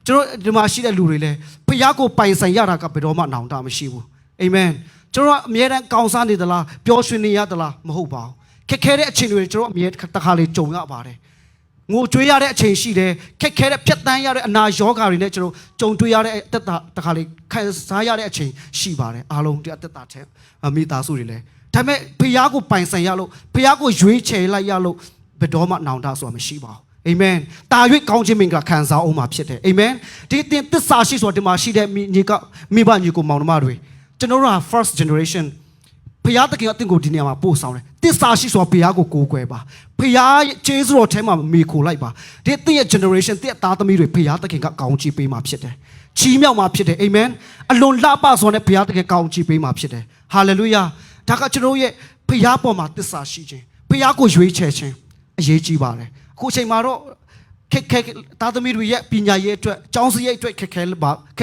်ကျွန်တော်ဒီမှာရှိတဲ့လူတွေလည်းဘုရားကိုပိုင်ဆိုင်ရတာကဘယ်တော့မှနောင်တမရှိဘူးအာမင်ကျွန်တော်အမြဲတမ်းကောင်းစားနေသလားပျော်ရွှင်နေရသလားမဟုတ်ပါဘူးခက်ခဲတဲ့အချိန်တွေကျွန်တော်အမြဲတခါလေးကြုံရပါတယ်ငိုကြွေးရတဲ့အချိန်ရှိတယ်ခက်ခဲတဲ့ဖြတ်တန်းရတဲ့အနာရောဂါတွေနဲ့ကျွန်တော်ကြုံတွေ့ရတဲ့အသက်တာတခါလေးခံစားရတဲ့အချိန်ရှိပါတယ်အားလုံးဒီအသက်တာထဲမိသားစုတွေလည်းဒါပေမဲ့ဖခင်ကိုပိုင်ဆိုင်ရလို့ဖခင်ကိုရွေးချယ်လိုက်ရလို့ဘယ်တော့မှနောင်တဆိုတာမရှိပါဘူးအာမင်တာ၍ကောင်းခြင်းမင်္ဂလာခံစားအောင်မှာဖြစ်တယ်အာမင်ဒီတင်သစ္စာရှိဆိုဒီမှာရှိတဲ့မိဘညီကိုမောင်နှမတွေကျွန်တော်တို့က first generation ဖခင်တခင်အတင်ကိုဒီနေရာမှာပို့ဆောင်တယ်တစ္ဆာရှိစွာဖခင်ကိုကိုးကွယ်ပါဖခင်ကျေးဇူးတော်ထဲမှာမေခိုလိုက်ပါဒီတင့်ရဲ့ generation တင့်သားသမီးတွေဖခင်တခင်ကကောင်းချီးပေးမှာဖြစ်တယ်ချီးမြှောက်မှာဖြစ်တယ်အာမင်အလွန်လှပစွာနဲ့ဖခင်တခင်ကောင်းချီးပေးမှာဖြစ်တယ်ဟာလေလုယာဒါကကျွန်တော်ရဲ့ဖခင်ပေါ်မှာတစ္ဆာရှိခြင်းဖခင်ကိုရွေးချယ်ခြင်းအရေးကြီးပါတယ်အခုအချိန်မှာတော့ခက်ခဲသားသမီးတွေရဲ့ပညာရေးအတွက်ကျောင်းစရိတ်အတွက်ခက်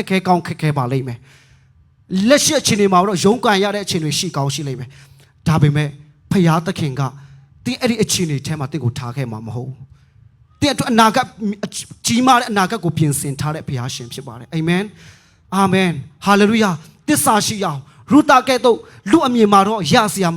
ခဲကောင်းခက်ခဲပါလိမ့်မယ်လက်ရှိအခြေအနေမှာတော့ရုန်းကန်ရတဲ့အခြေအနေရှိကောင်းရှိလိမ့်မယ်ဒါပေမဲ့ဖခင်သခင်ကတင်းအဲ့ဒီအခြေအနေထဲမှာတင့်ကိုထားခဲ့မှာမဟုတ်ဘူးတင်းအတွက်အနာဂတ်ကြီးမားတဲ့အနာဂတ်ကိုပြင်ဆင်ထားတဲ့ဘုရားရှင်ဖြစ်ပါတယ်အာမင်အာမင်ဟာလေလုယာသစ္စာရှိအောင်ရူတာကဲ့သို့လူအမြင်မှာတော့ရစရာ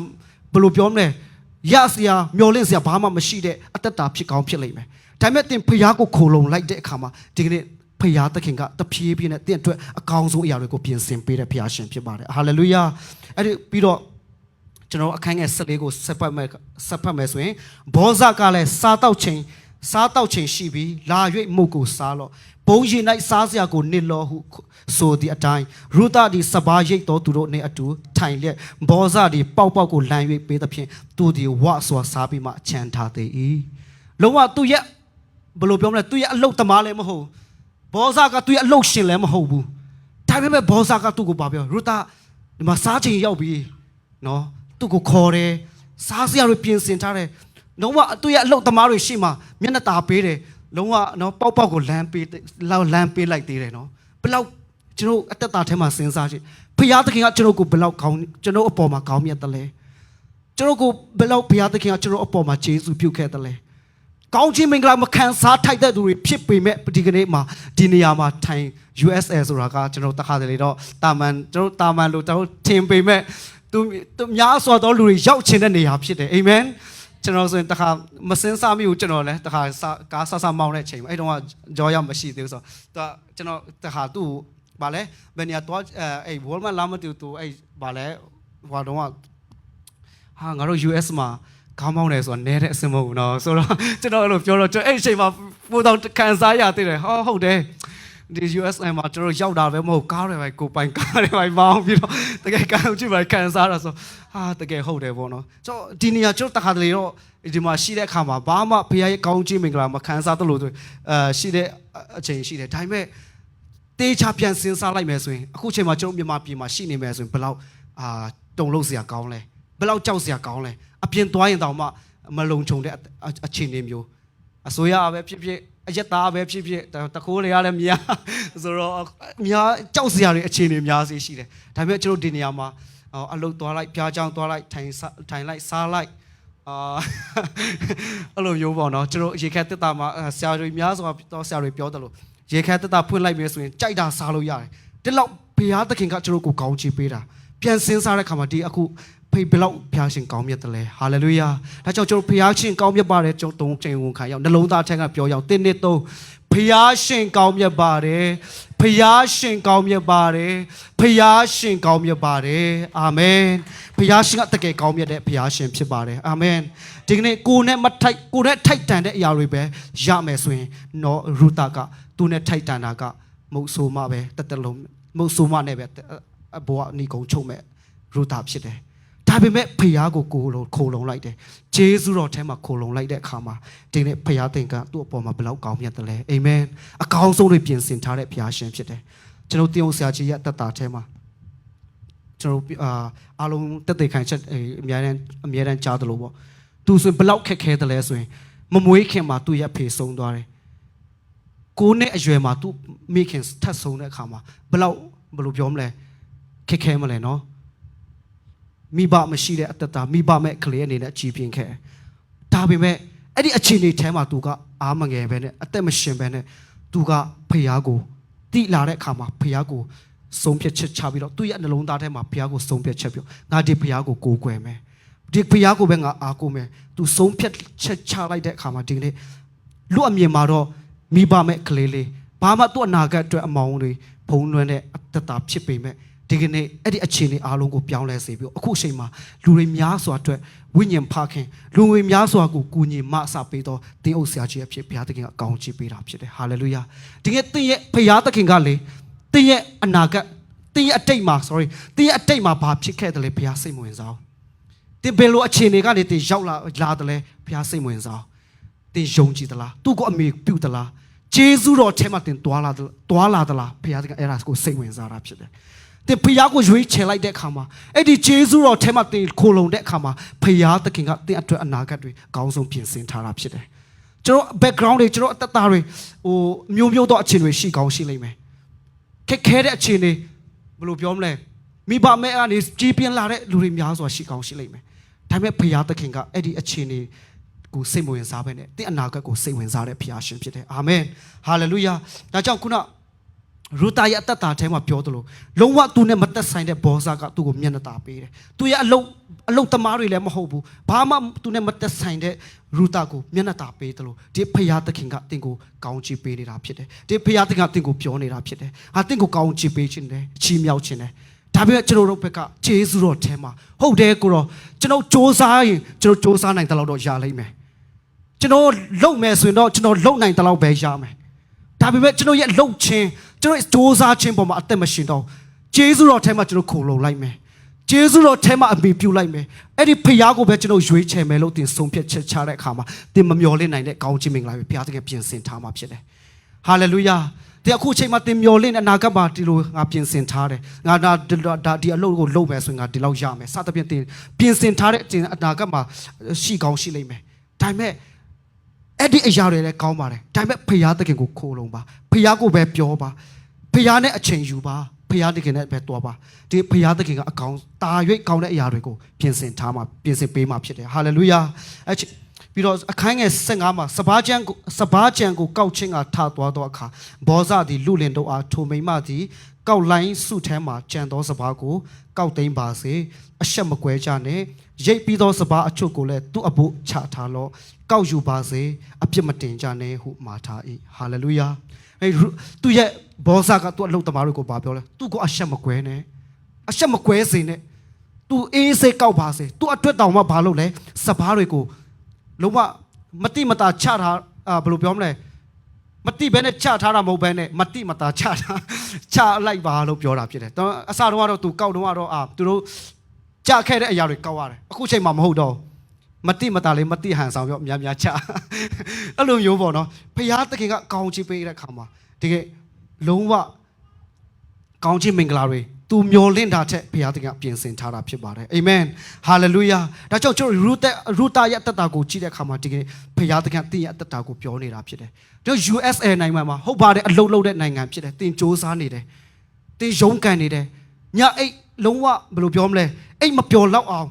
ဘယ်လိုပြောမလဲရစရာမျောလင့်စရာဘာမှမရှိတဲ့အသက်တာဖြစ်ကောင်းဖြစ်လိမ့်မယ်ဒါပေမဲ့တင်းဖခင်ကိုခိုလုံလိုက်တဲ့အခါမှာဒီကနေ့ဖခင်သခင်ကတဖြည်းဖြည်းနဲ့တင့်အတွက်အကောင်းဆုံးအရာတွေကိုပြင်ဆင်ပေးတဲ့ဘုရားရှင်ဖြစ်ပါတယ်ဟာလေလုယာအဲ့ဒီပြီးတော့ကျွန်တော်အခန်းငယ်14ကိုဆက်ဖတ်မယ်ဆိုရင်ဘောဇကလည်းစားတောက်ချိန်ရှိပြီးလာ၍မုတ်ကိုစားလော့ဘုံရင်၌စားစရာကိုနစ်လောဟုဆိုသည့်အတိုင်းရူသသည်စပါးရိတ်တော်သူတို့နှင့်အတူထိုင်လျက်ဘောဇသည်ပေါက်ကိုလမ်း၍ပေးသဖြင့်သူသည်ဝစွာစားပြီးမှချမ်းသာသေး၏လုံးဝသူရဲ့ဘယ်လိုပြောမလဲသူရဲ့အလုတ်သမားလည်းမဟုတ်ဘောဇကသူရဲ့အလုတ်ရှင်လည်းမဟုတ်ဘူးဒါပေမဲ့ဘောဇကသူ့ကိုပါပြောရူသဒီမှာစားချိန်ရောက်ပြီနော်သူ့ကိုခေါ်တယ်စားစရာတွေပြင်ဆင်ထားတယ်လုံးဝသူ့ရဲ့အလုတ်သမားတွေရှိမှမျက်နှာตาပေးတယ်လုံးဝနော်ပေါက်ကိုလမ်းပေးလိုက်သေးတယ်နော်ဘယ်လောက်ကျွန်တော်အသက်တာထဲမှာစဉ်းစားကြည့်ဖခင်သခင်ကကျွန်တော်ကိုဘယ်လောက်ကောင်းကျွန်တော်အပေါ်မှာကောင်းမြတ်တယ်လဲကျွန်တော်ကိုဘယ်လောက်ဖခင်သခင်ကကျွန်တော်အပေါ်မှာကျေးဇူးပြုခဲ့တယ်လဲကောင်းခြင်းမင်္ဂလာမခံစားထိုက်တဲ့သူတွေဖြစ်ပေမဲ့ဒီကနေ့မှာဒီနေရာမှာထိုင် USA ဆိုတာကကျွန်တော်တခါတလေတော့တာမန်လို့ကျွန်တော်ထင်ပေမဲ့သူများစွာသောလူတွေရောက်ချင်တဲ့နေရာဖြစ်တယ်အာမင် ကျွန်တော်ဆိုရင်တခါမစင်းစားမိဘူးကျွန်တော်လည်းတခါကားဆဆမောင်းတဲ့အချိန်အဲ့တုန်းကကြောရမရှိသေးဘူးဆိုတော့ကျွန်တော်တခါသူ့ဗာလဲဘယ်နေရာတော့အဲ့ Walmart လာမတူတူအဲ့ဗာလဲဟိုတော့ဟာငါတို့ US မှာခေါင်းမောင်းတယ်ဆိုတာနဲတဲ့အစင်မဟုတ်ဘူးနော်ဆိုတော့ကျွန်တော်အဲ့လိုပြောတော့ကျွန်တော်အဲ့အချိန်မှာပို့တော့ခံစားရသေးတယ်ဟုတ်တယ်ဒီ USA မှာကျွန်တော်ရောက်တာပဲမဟုတ်ကားတွေပဲကိုပိုင်ကားတွေပဲမောင်းပြီးတော့တကယ်ကောင်းကြည့်ပါခံစားရဆိုတကယ်ဟုတ်တယ်ပေါ့နော်ကျွန်တော်ဒီနေရာကျွန်တော်တခါတလေတော့ဒီမှာရှိတဲ့အခါမှာဘာမှဖခင်ရဲ့ကောင်းချီးမင်္ဂလာမခံစားသလိုဆိုရှိတဲ့အချိန်ရှိတယ်ဒါပေမဲ့တေးချပြန်စဉ်းစားလိုက်မယ်ဆိုရင်အခုချိန်မှာကျွန်တော်မြန်မာပြည်မှာရှိနေမယ်ဆိုရင်ဘယ်လောက်တုံလို့စရာကောင်းလဲဘယ်လောက်ကြောက်စရာကောင်းလဲအပြင်သွားရင်တောင်မှမလုံခြုံတဲ့အခြေအနေမျိုးအစိုးရပဲဖြစ်ဖြစ်အရက်သားပဲဖြစ်ဖြစ်တခိုးတွေကလည်းများဆိုတော့များကြောက်စရာတွေအခြေအနေများစေရှိတယ်ဒါပေမဲ့ကျွန်တော်ဒီနေရာမှာအလုပ်သွားလိုက်ပြားချောင်းသွားလိုက်ထိုင်လိုက်စားလိုက်အဲ့လိုမျိုးပေါ့နော်ကျွန်တော်ရေခက်တက်တာမှာဆရာတွေများစွာတော့ဆရာတွေပြောတယ်လို့ရေခက်တက်တာဖွင့်လိုက်မယ်ဆိုရင်ကြိုက်တာစားလို့ရတယ်ဒီလောက်ဘုရားသခင်ကကျွန်တော်ကိုကောင်းချီးပေးတာပြန်စင်းစားတဲ့ခါမှာဒီအခုဖေဘလောက်ဖျားရှင်ကောင်းမြတ်တယ်လေဟာလေလုယာဒါကြောင့်ကျွန်တော်ဖျားရှင်ကောင်းမြတ်ပါတယ်ကျွန်တော်3ချိန်ဝန်ခံရအောင်နှလုံးသားထဲကပြောရအောင်1 2 3ဖျားရှင်ကောင်းမြတ်ပါတယ်ဖျားရှင်ကောင်းမြတ်ပါတယ်ဖျားရှင်ကောင်းမြတ်ပါတယ်အာမင်ဖျားရှင်ကတကယ်ကောင်းမြတ်တဲ့ဖျားရှင်ဖြစ်ပါတယ်အာမင်ဒီကနေ့ကိုနဲ့ထိုက်တန်တဲ့အရာတွေပဲရမယ်ဆိုရင်နော်ရူတာကသူနဲ့ထိုက်တန်တာကမုတ်ဆိုးမပဲတလုံးမုတ်ဆိုးမနဲ့ပဲဘဝနီကုံချုပ်မဲ့ရူတာဖြစ်တယ်ဒါပေမဲ့ဖျားကိုခိုလုံလိုက်တယ်ဂျေဇုတော်ထဲမှာခိုလုံလိုက်တဲ့အခါမှာဒီနေ့ဖျားသင်ကသူ့အပေါ်မှာဘယ်လောက်ကောင်းမြတ်တယ်လဲအာမင်အကောင်းဆုံးတွေပြင်ဆင်ထားတဲ့ဖျားရှင်ဖြစ်တယ်ကျွန်တော်တင်အောင်ဆရာကြီးရဲ့တက်တာထဲမှာကျွန်တော်အားလုံးတက်တဲ့ခိုင်ချက်အများတန်းကြားတယ်လို့ပေါ့သူဆိုဘယ်လောက်ခက်ခဲတယ်လဲဆိုရင်မမွေးခင်မှာသူ့ရဲ့ဖေဆုံးသွားတယ်ကိုနဲ့အရွယ်မှာသူမိခင်ထပ်ဆုံးတဲ့အခါမှာဘယ်လိုပြောမလဲခက်ခဲမလဲနော်မိဘမရှိတဲ့အတ္တတာမိဘမဲ့ကလေးအနေနဲ့ကြည်ပြင်းခဲ့ဒါပေမဲ့အဲ့ဒီအခြေအနေထဲမှာသူကအားမငယ်ပဲနဲ့အသက်မရှင်ပဲနဲ့သူကဖျားကိုတိလာတဲ့အခါမှာဖျားကိုဆုံးဖြတ်ချက်ချပြီးတော့သူ့ရဲ့နှလုံးသားထဲမှာဖျားကိုဆုံးဖြတ်ချက်ပြီးငါဒီဖျားကိုကိုးကွယ်မယ်ဒီဖျားကိုပဲငါအားကိုးမယ်သူဆုံးဖြတ်ချက်ချလိုက်တဲ့အခါမှာဒီနေ့လူအမြင်မှာတော့မိဘမဲ့ကလေးလေးဘာမှသူ့အနာဂတ်အတွက်အမောင်းတွေဖုံးလွှမ်းတဲ့အတ္တတာဖြစ်ပေမဲ့ဒီကနေ့အဲ့ဒီအခြေအနေအားလုံးကိုပြောင်းလဲစေပြီးအခုအချိန်မှာလူတွေများစွာအတွက်ဝိညာဉ်ဖခင်လူတွေများစွာကိုကူညီမဆပေးတော့တင်းအုပ်ဆရာကြီးအဖြစ်ဘုရားသခင်ကအကောင်းချီးပေးတာဖြစ်တယ်ဟာလေလုယာဒီကနေ့တင်းရဲ့ဘုရားသခင်ကလေတင်းရဲ့အနာဂတ်တင်းရဲ့အတိတ်မှာတင်းရဲ့အတိတ်မှာဘာဖြစ်ခဲ့တယ်လဲဘုရားစိတ်ဝင်စားတင်းဘယ်လိုအခြေအနေကနေတင်းရောက်လာတယ်လဲဘုရားစိတ်ဝင်စားတင်းယုံကြည်သလားသူ့ကိုအမေပြုတ်သလားဂျေဇုတော်ထဲမှာတင်းတွာလာသလားဘုရားသခင်အဲ့ဒါကိုစိတ်ဝင်စားတာဖြစ်တယ်တင်ဖျားကိုရွေးချယ်လိုက်တဲ့အခါမှာအဲ့ဒီဂျေဇုတော်ထဲမှာတင်ခိုလုံတဲ့အခါမှာဖျားသခင်ကတင်အတွက်အနာဂတ်တွေအကောင်းဆုံးပြင်ဆင်ထားတာဖြစ်တယ်ကျွန်တော် background တွေကျွန်တော်အတ္တတွေမျိုးသောအခြေအနေတွေရှိကောင်းရှိလိမ့်မယ်ခက်ခဲတဲ့အခြေအနေဘယ်လိုပြောမလဲမိဘမဲ့အနေကြီးပြင်းလာတဲ့လူတွေများစွာရှိကောင်းရှိလိမ့်မယ်ဒါပေမဲ့ဖျားသခင်ကအဲ့ဒီအခြေအနေကိုစိတ်ဝင်စားပဲနဲ့တင်အနာဂတ်ကိုစိတ်ဝင်စားတဲ့ဖျားရှင်ဖြစ်တယ်အာမင်ဟာလေလုယာဒါကြောင့်ခုနရူတာရဲ့အတ္တတာထဲမှာပြောသလိုလုံးဝသူနဲ့မသက်ဆိုင်တဲ့ဘောဇာကသူ့ကိုမျက်နှာတာပေးတယ်သူရဲ့အလုတ်သမားတွေလည်းမဟုတ်ဘူးဘာမှသူနဲ့မသက်ဆိုင်တဲ့ရူတာကိုမျက်နှာတာပေးသလိုဒီဖျားသခင်ကတင့်ကိုကောင်းချီးပေးနေတာဖြစ်တယ်ဒီဖျားသခင်ကတင့်ကိုပြောနေတာဖြစ်တယ်တင့်ကိုကောင်းချီးပေးခြင်းတယ်ချီးမြှောက်ခြင်းတယ်ဒါပေမဲ့ကျွန်တော်တို့ဘက်ကဂျေဇုတော်ထဲမှာဟုတ်တယ်ကိုတော့ကျွန်တော်စ조사ရင်ကျွန်တော်စ조사နိုင်တဲ့လောက်တော့ရလိမ့်မယ်ကျွန်တော်လုံမယ်ဆိုရင်တော့ကျွန်တော်လုံနိုင်တဲ့လောက်ပဲရမယ်ဒါပေမဲ့ကျွန်တော်ရဲ့လှုပ်ခြင်းကျွန်တော်စ조사ခြင်းပေါ်မှာအသက်မရှင်တော့ဂျေဇုတော်ထဲမှာကျွန်တော်ခုံလုံလိုက်မယ်ဂျေဇုတော်ထဲမှာအမိပြုလိုက်မယ်အဲ့ဒီဖျားကိုပဲကျွန်တော်ရွေးချယ်မယ်လို့တင်ဆုံးဖြတ်ချက်ချတဲ့အခါမှာတင်မမျော်လင့်နိုင်တဲ့ကောင်းချီးမင်္ဂလာပဲဘုရားသခင်ပြင်ဆင်ထားမှာဖြစ်တယ်ဟာလေလုယာဒီအခုချိန်မှာတင်မျော်လင့်အနာဂတ်မှာဒီလိုငါပြင်ဆင်ထားတယ်ငါဒီအလုပ်ကိုလုပ်မယ်ဆိုရင်ငါဒီလောက်ရမယ်စသဖြင့်တင်ပြင်ဆင်ထားတဲ့အနာဂတ်မှာရှိကောင်းရှိလိမ့်မယ်ဒါပေမဲ့အဲ့ဒီအရာတွေလည်းကောင်းပါတယ်ဒါပေမဲ့ဖျားသခင်ကိုခိုးလုံပါဖျားကိုပဲပြောပါဖျားနဲ့အချိန်ယူပါဖျားသခင်နဲ့ပဲတွားပါဒီဖျားသခင်ကအကောင်းတာ၍ကောင်းတဲ့အရာတွေကိုပြင်ဆင်ပေးမှာဖြစ်တယ်ဟာလေလုယာအဲ့ပြီးတော့အခန်းငယ်15မှာစပါးကြံကိုကောက်ချင်းကထသွားသောအခါဘောဇသည်လူလင်တို့အားထိုမိမသည် ကောက်လိုင်းစုထဲမှာကြံသောစပါးကိုကောက်သိမ်းပါစေအရှက်မကွဲကြနဲ့ရိတ်ပြီးသောစပါးအချို့ကိုလည်းသူ့အဖို့ချထားလော့ကောက်ယူပါစေအပြစ်မတင်ကြနဲ့ဟုမှာထား၏ဟာလေလုယာသူရဲ့ဘောဇာကသူ့အလုပ်သမားတွေကိုပြောလဲသူ့ကိုအရှက်မကွဲနဲ့အရှက်မကွဲစေနဲ့သူအေးစိတ်ကောက်ပါစေသူ့အတွက်တောင်မှဘာလို့လဲစပါးတွေကိုလုံးဝမတိမတာချထားဘယ်လိုပြောမလဲမတိဘဲနဲ့ချထားတာမဟုတ်ဘဲနဲ့မတိမတာချလိုက်ပါလို့ပြောတာဖြစ်တယ်အစတုန်းကတော့သူကောက်တုန်းကတော့သူတို့ကြခဲ့တဲ့အရာတွေကောက်ရတယ်အခုချိန်မှာမဟုတ်တော့မတိမတာလေးမတိဟန်ဆောင်ပြောများချအဲ့လိုမျိုးပေါ့နော်ဖခင်သခင်ကကောင်းချီးပေးတဲ့ခါမှာတကယ်လုံးဝကောင်းချီးမင်္ဂလာတွေသူမျောလင့်တာထက်ဖခင်သခင်ပြင်ဆင်ထားတာဖြစ်ပါတယ်အာမင်ဟာလေလုယာဒါကြောင့်ကျွန်တော်ရူတာရဲ့အသက်တာကိုကြည့်တဲ့အခါမှာတကယ်ဖခင်သခင်တင့်ရဲ့အသက်တာကိုပြောနေတာဖြစ်တယ်တို့ USA နိုင်ငံမှာဟုတ်ပါတယ်အလုပ်လုပ်တဲ့နိုင်ငံဖြစ်တယ်တင်စ조사နေတယ်တင်ရုန်းကန်နေတယ်ညအိတ်လုံးဝဘယ်လိုပြောမလဲအိတ်မပျော်လောက်အောင်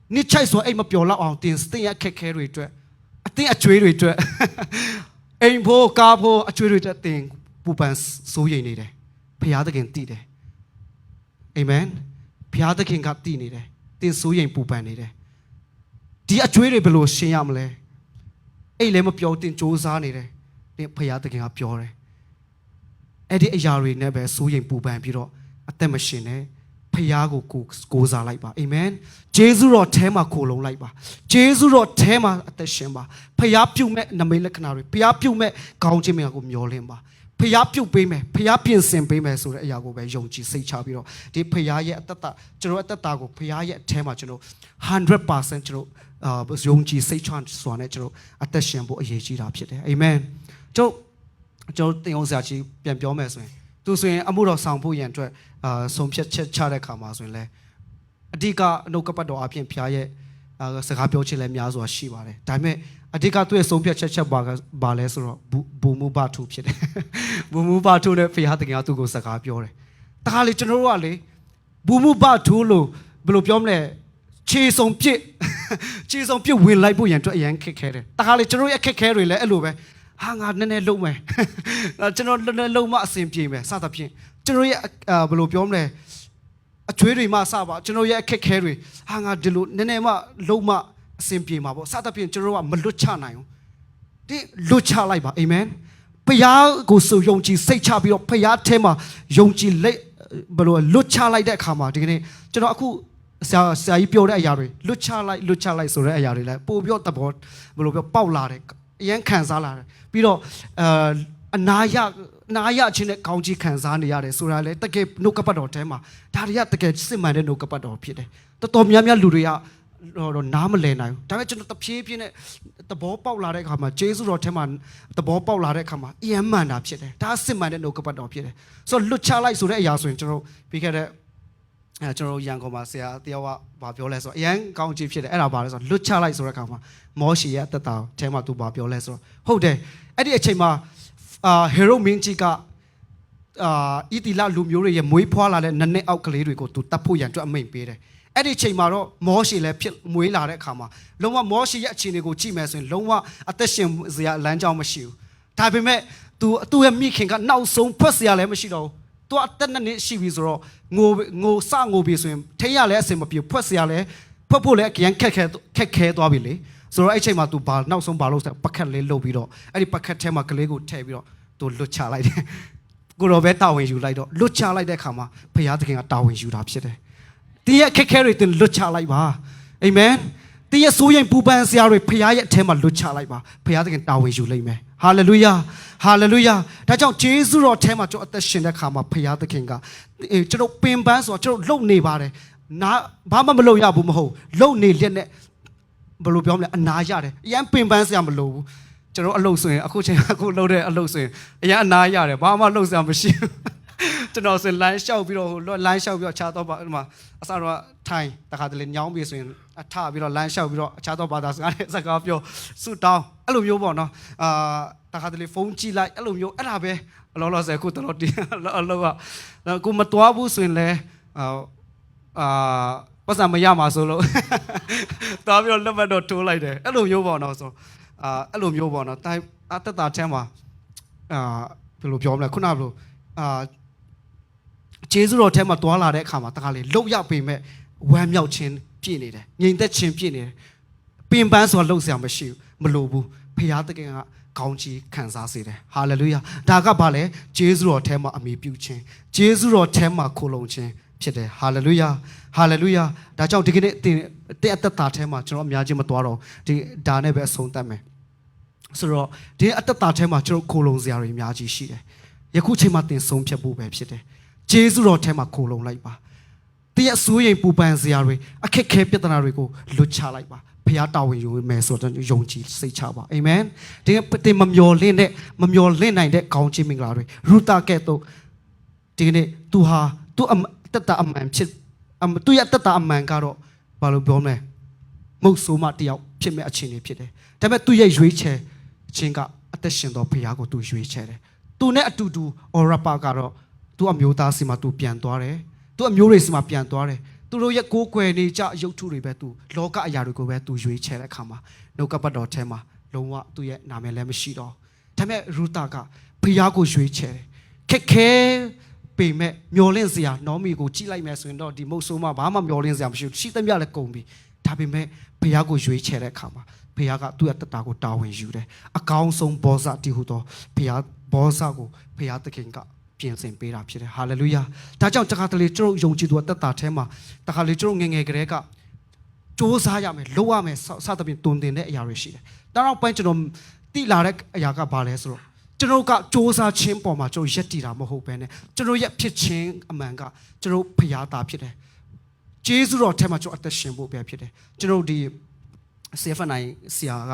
နိချိုက်ဆိုအိတ်မပျော်လောက်အောင်တင်ရဲ့အခက်ခဲတွေအတွက်အတင်းအကျွေးတွေအတွက်အိမ်ဖို့ကားဖို့အကျွေးတွေအတွက်တင်ပူပန်စိုးရိမ်နေတယ်ဖခင်သခင်တည်တယ်အာမင်ဖခင်သခင်ကတည်နေတယ်တင်စိုးရိမ်ပူပန်နေတယ်ဒီအကျွေးတွေဘယ်လိုရှင်းရမလဲအိတ်လည်းမပျော်တင်စ조사နေတယ်တင်ဖခင်သခင်ကပြောတယ်အဲ့ဒီအရာတွေနဲ့ပဲစိုးရိမ်ပူပန်ပြီးတော့အသက်မရှင်နဲ့ဖခင်ကိုစားလိုက်ပါအာမင်ဂျေဇုတော်ထဲမှာခိုလုံလိုက်ပါဂျေဇုတော်ထဲမှာအသက်ရှင်ပါဖခင်ပြုတ်မဲ့နမိတ်လက္ခဏာတွေဖခင်ပြုတ်မဲ့ကောင်းခြင်းများကိုမျှော်လင့်ပါဖခင်ပြုတ်ပေးမယ်ဖခင်ပြင်ဆင်ပေးမယ်ဆိုတဲ့အရာကိုပဲယုံကြည်စိတ်ချပြီးတော့ဒီဖခင်ရဲ့အသက်တာကျွန်တော်အသက်တာကိုဖခင်ရဲ့အထဲမှာကျွန်တော် 100% ကျွန်တော်ယုံကြည်စိတ်ချစွာနဲ့ကျွန်တော်အသက်ရှင်ဖို့အရေးကြီးတာဖြစ်တယ်အာမင်ကျွန်တော်တင်အောင်ဆရာကြီးပြန်ပြောမယ်ဆိုရင်သူဆိုရင်အမှုတော်ဆောင်ဖို့ရန်အတွက်ဆုံးဖြတ်ချက်ချတဲ့ခါမှာဆိုရင်လည်းအဓိကနှုတ်ကပတ်တော်အပြင်ဖျားရဲ့စကားပြောခြင်းလည်းများစွာရှိပါတယ်ဒါပေမဲ့အဓိကသူ့ရဲ့ဆုံးဖြတ်ချက်ပါလဲဆိုတော့ဘူမူဘထုဖြစ်တယ်ဘူမူဘထုနဲ့ဖျားတကယ်သူ့ကိုစကားပြောတယ်တခါလေကျွန်တော်တို့ကလေဘူမူဘထုလို့ဘယ်လိုပြောမလဲခြေစုံပြစ်ဝင်လိုက်ဖို့ရန်အတွက်အရန်ခက်ခဲတယ်တခါလေကျွန်တော်ရဲ့အခက်ခဲတွေလည်းအဲ့လိုပဲဟာငါနည်းနည်းလုံးမယ်ကျွန်တော်နည်းနည်းလုံးမအဆင်ပြေမယ်စသဖြင့်ကျွန်တော်ရဲ့ဘယ်လိုပြောမလဲအကျွေးတွေမှစပါကျွန်တော်ရဲ့အခက်ခဲတွေဟာငါဒီလိုနည်းနည်းမှလုံးမအဆင်ပြေမှာပေါ့စသဖြင့်ကျွန်တော်ကမလွတ်ချနိုင်ဘူးဒီလွတ်ချလိုက်ပါအာမင်ဖခင်ကိုစုယုံကြည်စိတ်ချပြီးတော့ဖခင်ထဲမှာယုံကြည်လက်ဘယ်လိုလွတ်ချလိုက်တဲ့အခါမှာဒီကနေ့ကျွန်တော်အခုဆရာကြီးပြောတဲ့အရာတွေလွတ်ချလိုက်ဆိုတဲ့အရာတွေလည်းပို့ပြောသဘောဘယ်လိုပြောပေါက်လာတယ်အရင်ခံစားလာတယ်ပြီးတော့အနာရချင်းနဲ့ကောင်းကြီးခံစားနေရတယ်ဆိုတာလေတကယ်နှုတ်ကပတ်တော်ထဲမှာဒါတွေကတကယ်စစ်မှန်တဲ့နှုတ်ကပတ်တော်ဖြစ်တယ်တော်များလူတွေကတော့နားမလည်နိုင်ဘူးဒါပေမဲ့ကျွန်တော်တဖြည်းဖြည်းနဲ့သဘောပေါက်လာတဲ့အခါမှာဂျေဇုတော်ထဲမှာသဘောပေါက်လာတဲ့အခါမှာအယံမှန်တာဖြစ်တယ်ဒါစစ်မှန်တဲ့နှုတ်ကပတ်တော်ဖြစ်တယ်ဆိုတော့လွတ်ချလိုက်ဆိုတဲ့အရာဆိုရင်ကျွန်တော်ပြီးခဲ့တဲ့ကျွန်တော်ရန်ကုန်မှာဆရာတယောက်ကဘာပြောလဲဆိုတော့အရန်ကောင်းကြီးဖြစ်တယ်အဲ့ဒါဘာလဲဆိုတော့လွတ်ချလိုက်ဆိုတဲ့အခါမှာမောရှေရဲ့အသက်တာထဲမှာသူဘာပြောလဲဆိုတော့ဟုတ်တယ်အဲ့ဒီအချိန်မှာဟေရုမင်းကြီးကဣတိလလူမျိုးတွေရဲ့မွေးဖွားလာတဲ့နနှစ်အောက်ကလေးတွေကိုသူတတ်ဖို့ရန်အတွက်အမိန့်ပေးတယ်အဲ့ဒီအချိန်မှာတော့မောရှေလည်းဖြစ်မွေးလာတဲ့အခါမှာလုံးဝမောရှေရဲ့အခြေအနေကိုကြည့်မယ်ဆိုရင်လုံးဝအသက်ရှင်စရာလမ်းကြောင်းမရှိဘူးဒါပေမဲ့သူ့ရဲ့မိခင်ကနောက်ဆုံးဖွက်စရာလည်းမရှိတော့ဘူးသူအသက်နဲ့ရှိပြီဆိုတော့ငိုပြီဆိုရင်ထိရလဲအစင်မပြေဖွက်စရာလဲဖွက်ဖို့လဲအရင်ခက်ခဲသွားပြီလေဆိုတော့အဲ့ချိန်မှာသူနောက်ဆုံးဘာလို့ဆိုပကတ်လေးလုတ်ပြီးတော့အဲ့ဒီပကတ်ထဲမှာကလေးကိုထည့်ပြီးတော့သူလွတ်ချလိုက်တယ်ကိုရောပဲတာဝန်ယူလိုက်တော့လွတ်ချလိုက်တဲ့အခါမှာဖခင်သခင်ကတာဝန်ယူတာဖြစ်တယ်တင်းရဲ့ခက်ခဲတွေတင်လွတ်ချလိုက်ပါအာမင်တင်းရဲ့စိုးရိမ်ပူပန်စရာတွေဖခင်ရဲ့အထဲမှာလွတ်ချလိုက်ပါဖခင်သခင်တာဝန်ယူလိမ့်မယ်ဟာလေလုယာဒါကြောင့်ဂျေဇုတော်ထဲမှာကျွန်တော်အသက်ရှင်တဲ့အခါမှာဖခင်သခင်ကကျွန်တော်ပင်ပန်းဆိုတော့ကျွန်တော်လုံနေပါတယ်နာဘာမှမလုပ်ရဘူးမဟုတ်လုံနေလက်နဲ့ဘယ်လိုပြောမလဲအနာရတယ်အရင်ပင်ပန်းစရာမလိုဘူးကျွန်တော်အလုပ်ဆိုရင်အခုချိန်အခုလုပ်တဲ့အလုပ်ဆိုရင်အရင်အနာရတယ်ဘာမှလုပ်စရာမရှိဘူးကျွန်တော်ဆိုလမ်းလျှောက်ပြီးတော့လမ်းလျှောက်ပြီးတော့ခြားတော့ဒီမှာအစတော့ထိုင်တခါတလေညောင်းပြီးဆိုရင်အထပြီးတော့လမ်းလျှောက်ပြီးတော့အခြားတော့ဘာသာစကားနဲ့စကားပြောဆူတောင်းအဲ့လိုမျိုးပေါ့နော်တခါတလေဖုန်းကြည့်လိုက်အဲ့လိုမျိုးအဲ့ဒါပဲလောလောဆယ်အခုတော်ဒီအလုပ်ကကိုမတွားဘူးဆိုရင်လည်းပတ်စံမရမှာဆိုလို့တားပြီးတော့လက်ပတ်တော့ထိုးလိုက်တယ်အဲ့လိုမျိုးပေါ့နော်ဆိုအဲ့လိုမျိုးပေါ့နော်တိုင်အတ္တထဲမှာဘယ်လိုပြောမလဲခုနကဘယ်လိုကျွန်တော်တို့ကဘယ်လိုပြောမလဲ ကျေးဇူးတော်ထဲမှာတွာလာတဲ့အခါမှာတခါလေလှုပ်ရပေမဲ့ဝမ်းမြောက်ခြင်းပြည့်နေတယ်ငြိမ်သက်ခြင်းပြည့်နေတယ်ပင်ပန်းစွာလှုပ်ရှားမရှိဘူးမလိုဘူးဖခင်သခင်ကကောင်းကြီးခံစားစေတယ်ဟာလေလုယာဒါကဘာလဲကျေးဇူးတော်ထဲမှာအမိပြုခြင်းကျေးဇူးတော်ထဲမှာခိုလုံခြင်းဖြစ်တယ်ဟာလေလုယာဟာလေလုယာဒါကြောင့်ဒီကနေ့တဲ့အသက်တာထဲမှာကျွန်တော်အများကြီးမတွားတော့ဒီဒါနဲ့ပဲအဆုံးသတ်မယ်ဆိုတော့ဒီအသက်တာထဲမှာကျွန်တော်ခိုလုံစရာတွေအများကြီးရှိတယ်ယခုချိန်မှာသင်ဆုံးဖြတ်ဖို့ပဲဖြစ်တယ်ကျေးဇူးတော်ထဲမှာခိုလုံလိုက်ပါတင်းရဲ့ဆိုးရိမ်ပူပန်စရာတွေအခက်ခဲပြဿနာတွေကိုလွတ်ချလိုက်ပါဖခင်တာဝန်ယူမယ်ဆိုတော့ယုံကြည်စိတ်ချပါအာမင်ဒီတင်မမျော်လင့်နိုင်တဲ့ကောင်းချီးမင်္ဂလာတွေရူတာကဲ့သို့ဒီနေ့သူဟာသူ့တတအမှန်ဖြစ်သူရဲ့တတအမှန်ကတော့ဘာလို့ပြောမလဲမဟုတ်ဆိုမှတယောက်ဖြစ်မဲ့အခြေအနေဖြစ်တယ်ဒါပေမဲ့သူ့ရဲ့ရွေးချယ်ခြင်းကအသက်ရှင်တော်ဖခင်ကိုသူရွေးချယ်တယ်သူနဲ့အတူတူအော်ရပါကတော့သူ့အမျိုးသားစီမှာသူပြန်သွားတယ်သူ့အမျိုးတွေစီမှာပြန်သွားတယ်သူတို့ရဲ့ကိုးကွယ်နေကြရုပ်ထုတွေပဲသူလောကအရာတွေကိုပဲသူရွေးချယ်တဲ့အခါမှာနှုတ်ကပတ်တော်ထဲမှာလုံးဝသူ့ရဲ့နာမည်လည်းမရှိတော့ဒါပေမဲ့ရူတာကဖခင်ကိုရွေးချယ်တယ်ခက်ခဲပေမဲ့မျောလင့်စရာနောမီကိုကြည့်လိုက်မယ်ဆိုရင်တော့ဒီမုတ်ဆိုးမှာဘာမှမျောလင့်စရာမရှိဘူးရှိသမျှလည်းကုန်ပြီဒါပေမဲ့ဖခင်ကိုရွေးချယ်တဲ့အခါမှာဖခင်ကသူ့ရဲ့တတကိုတာဝန်ယူတယ်အကောင်းဆုံးဘောဇတိဟုသောဖခင်ဘောဇကိုဖခင်သခင်ကပြင်ဆင်ပေးတာဖြစ်တယ်ဟာလေလုယာဒါကြောင့်တခါတလေကျွန်တော်ယုံကြည်သူအသက်တာထဲမှာတခါလေကျွန်တော်ငယ်ငယ်ကလေးကစ조사ရမယ်လုပ်ရမယ်စသဖြင့်တုန်တင်တဲ့အရာတွေရှိတယ်ဒါတော့ပိုင်းကျွန်တော်တိလာတဲ့အရာကဘာလဲဆိုတော့ကျွန်တော်က조사ခြင်းပေါ်မှာကျွန်တော်ရက်တည်တာမဟုတ်ဘဲနဲ့ကျွန်တော်ရဲ့ဖြစ်ခြင်းအမှန်ကကျွန်တော်ဖျားတာဖြစ်တယ်ဂျေဇုတော်ထဲမှာကျွန်တော်အသက်ရှင်ဖို့ပဲဖြစ်တယ်ကျွန်တော်ဒီ CFN ဆရာက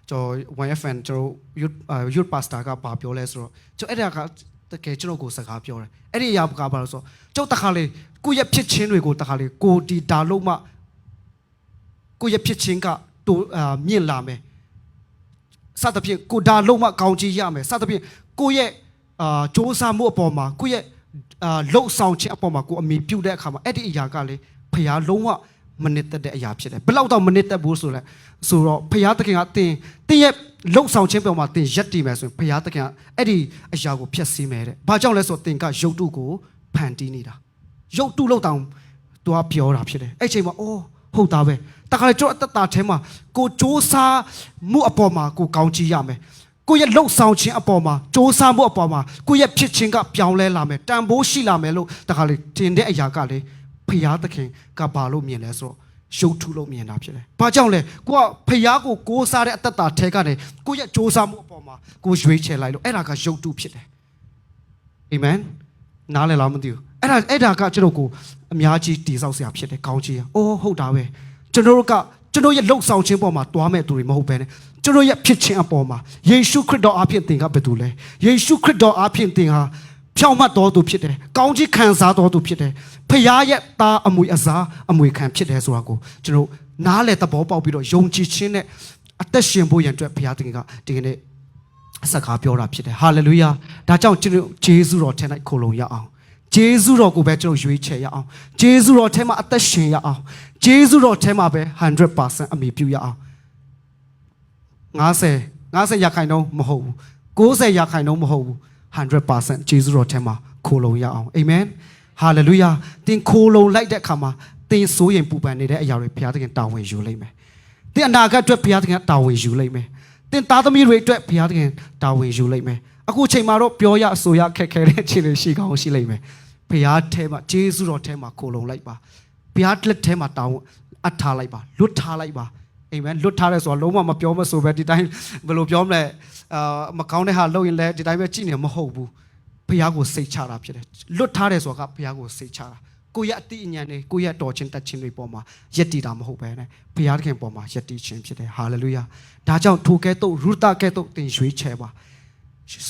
ကျွန်တော် 1FN ကျွန်တော် youth pastor ကဘာပြောလဲဆိုတော့ကျွန်တော်အဲ့ဒါကတကယ်ကျွန်တော်ကိုစကားပြောတယ်အဲ့ဒီအရာကဘာလို့ဆိုတော့ကျွန်တော်တခါလေကိုယ့်ရဲ့ဖြစ်ခြင်းတွေကိုတခါလေကိုဒီဒါလုံးမှကိုယ့်ရဲ့ဖြစ်ခြင်းကတိုးမြင့်လာမယ်စသဖြင့်ကိုဒါလုံးမှကောင်းကြီးရမယ်စသဖြင့်ကိုယ့်ရဲ့စ조사မှုအပေါ်မှာကိုယ့်ရဲ့လှုပ်ဆောင်ခြင်းအပေါ်မှာကိုအမိပြုတ်တဲ့အခါမှာအဲ့ဒီအရာကလေဖျားလုံးဝမနစ်သက်တဲ့အရာဖြစ်တယ်ဘယ်လောက်တော့မနစ်သက်ဘူးဆိုတော့ဖျားသခင်ကတင်းရဲ့လှုပ်ဆောင်ခြင်းပေါ်မှာတင်ရက်တည်မယ်ဆိုရင်ဘုရားသခင်အဲ့ဒီအရာကိုဖျက်ဆီးမယ်တဲ့။ဘာကြောင့်လဲဆိုတော့တင်ကရုပ်တုကိုဖန်တီးနေတာ။ရုပ်တုလောက်တောင်သူကပြောတာဖြစ်တယ်။အဲ့ချိန်မှာအော်ဟုတ်တာပဲ။တခါလေကျွန်တော်အသက်တာထဲမှာကိုစ조사မှုအပေါ်မှာကိုကောင်းကြည့်ရမယ်။ကိုရဲ့လှုပ်ဆောင်ခြင်းအပေါ်မှာစ조사မှုအပေါ်မှာကိုရဲ့ဖြစ်ခြင်းကပြောင်းလဲလာမယ်။တန်ဖိုးရှိလာမယ်လို့တခါလေတင်တဲ့အရာကလေဘုရားသခင်ကဘာလို့မြင်လဲဆိုတော့ရုပ်ထုလို့မြင်တာဖြစ်တယ်။ဘာကြောင့်လဲကိုကဖျားကိုကိုးစားတဲ့အတ္တတာထဲကနေကိုရဲ့စ조사မှုအပေါ်မှာကိုရွေးချယ်လိုက်လို့အဲ့ဒါကရုပ်ထုဖြစ်တယ်။အာမင်။နားလည်လားမသိဘူး။အဲ့ဒါကကျွန်တော်ကိုအများကြီးတည်ဆောက်စရာဖြစ်တယ်ကောင်းချီး။အိုးဟုတ်တာပဲ။ကျွန်တော်ရဲ့လှုပ်ဆောင်ခြင်းပေါ်မှာတွားမဲ့သူတွေမဟုတ်ဘဲနဲ့ကျွန်တော်ရဲ့ဖြစ်ခြင်းအပေါ်မှာယေရှုခရစ်တော်အဖြစ်သင်ကဘယ်သူလဲ။ယေရှုခရစ်တော်အဖြစ်သင်ဟာဖြောင့်မတ်တော်သူဖြစ်တယ်။ကောင်းချီးခံစားတော်သူဖြစ်တယ်။ဖခင်ရဲ့သားအမွေအစားအမွေခံဖြစ်တယ်ဆိုတာကိုကျွန်တော်နားလည်သဘောပေါက်ပြီးတော့ယုံကြည်ခြင်းနဲ့အသက်ရှင်ဖို့ရန်အတွက်ဖခင်သခင်ကဒီကနေ့စကားပြောတာဖြစ်တယ်။ဟာလေလုယာ။ဒါကြောင့်ကျွန်တော်ဂျေဇုတော်ထဲ၌ခိုလုံရအောင်။ဂျေဇုတော်ကိုပဲကျွန်တော်ရွေးချယ်ရအောင်။ဂျေဇုတော်ထဲမှာအသက်ရှင်ရအောင်။ဂျေဇုတော်ထဲမှာပဲ 100% အမိပြုရအောင်။50%ရာခိုင်နှုန်းမဟုတ်ဘူး။90%ရာခိုင်နှုန်းမဟုတ်ဘူး။ 100% ဂျေဇုတော်ထဲမှာခိုလုံရအောင်အာမင်ဟာလေလုယာသင်ခိုလုံလိုက်တဲ့အခါမှာသင်စိုးရင်ပူပန်နေတဲ့အရာတွေဘုရားသခင်တာဝန်ယူလိမ့်မယ်သင်အနာဂတ်အတွက်ဘုရားသခင်တာဝန်ယူလိမ့်မယ်သင်သားသမီးတွေအတွက်ဘုရားသခင်တာဝန်ယူလိမ့်မယ်အခုချိန်မှာတော့ပြောရအဆိုရခက်ခဲတဲ့အခြေအနေရှိကောင်းရှိလိမ့်မယ်ဘုရားထဲမှာဂျေဇုတော်ထဲမှာခိုလုံလိုက်ပါဘုရားလက်ထဲမှာတာဝန်အပ်ထားလိုက်ပါလွတ်ထားလိုက်ပါအာမင်လွတ်ထားရဲဆိုတော့လုံးဝမပြောမဆိုပဲဒီတိုင်းဘယ်လိုပြောမလဲမကောင်းတဲ့ဟာလုပ်ရင်လည်းဒီတိုင်းပဲကြည့်နေမဟုတ်ဘူးဘုရားကိုစိတ်ချတာဖြစ်တယ်လွတ်ထားတယ်ဆိုတာကဘုရားကိုစိတ်ချတာကိုယ့်ရဲ့အတိအဉာဏ်တွေကိုယ့်ရဲ့တော်ချင်းတက်ချင်းတွေပေါ်မှာယက်တည်တာမဟုတ်ပဲနဲ့ဘုရားသခင်ပေါ်မှာယက်တည်ခြင်းဖြစ်တယ်ဟာလေလုယာဒါကြောင့်ထိုကဲ့သို့ရူတာကဲ့သို့သင်ရွေးချယ်ပါ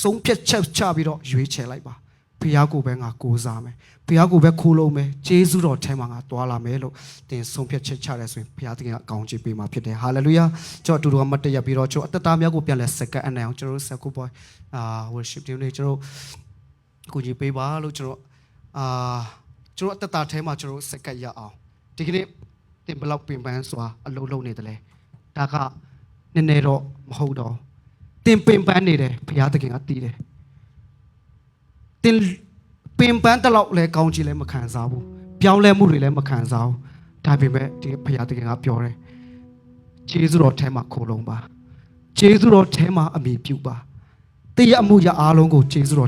ဆုံးဖြတ်ချက်ချပြီးတော့ရွေးချယ်လိုက်ပါဘုရားကိုပဲငါကိုးစားမယ်ဘုရားကိုပဲခိုးလုံးမယ်ဂျေဇုတော်ထဲမှာငါတွားလာမယ်လို့သင်ဆုံးဖြတ်ချက်ချတယ်ဆိုရင်ဘုရားသခင်ကအကောင်းချီးပေးမှာဖြစ်တယ်ဟာလေလုယာကျွန်တော်အတူတူမတ်တရပြီးတော့ကျွန်တော်အသက်တာများကိုပြန်လဲစက္ကန့်အနံအောင်ကျွန်တော်စကူပေါ်worship ဒီနေ့ကျွန်တော်ကိုကြီးပေးပါလို့ကျွန်တော်ကျွန်တော်အသက်တာထဲမှာကျွန်တော်စက္ကန့်ရအောင်ဒီကနေ့သင်ဘလောက်ပင်ပန်းစွာအလုံးလုံးနေတယ်လဲဒါကနည်းနည်းတော့မဟုတ်တော့သင်ပင်ပန်းနေတယ်ဘုရားသခင်ကသိတယ်သင်ပ င်ပန်းတလောက်လဲကောင်းကြီးလဲမခံစားဘူးပြောင်းလဲမှုတွေလည်းမခံစားဘူးဒါပေမဲ့ဒီဖရာသခင်ကပြောတယ်ဂျေဇုတော်ထဲမှာခိုလုံပါဂျေဇုတော်ထဲမှာအမိပြုပါတည့်ရအမှုရအားလုံးကိုဂျေဇုတော်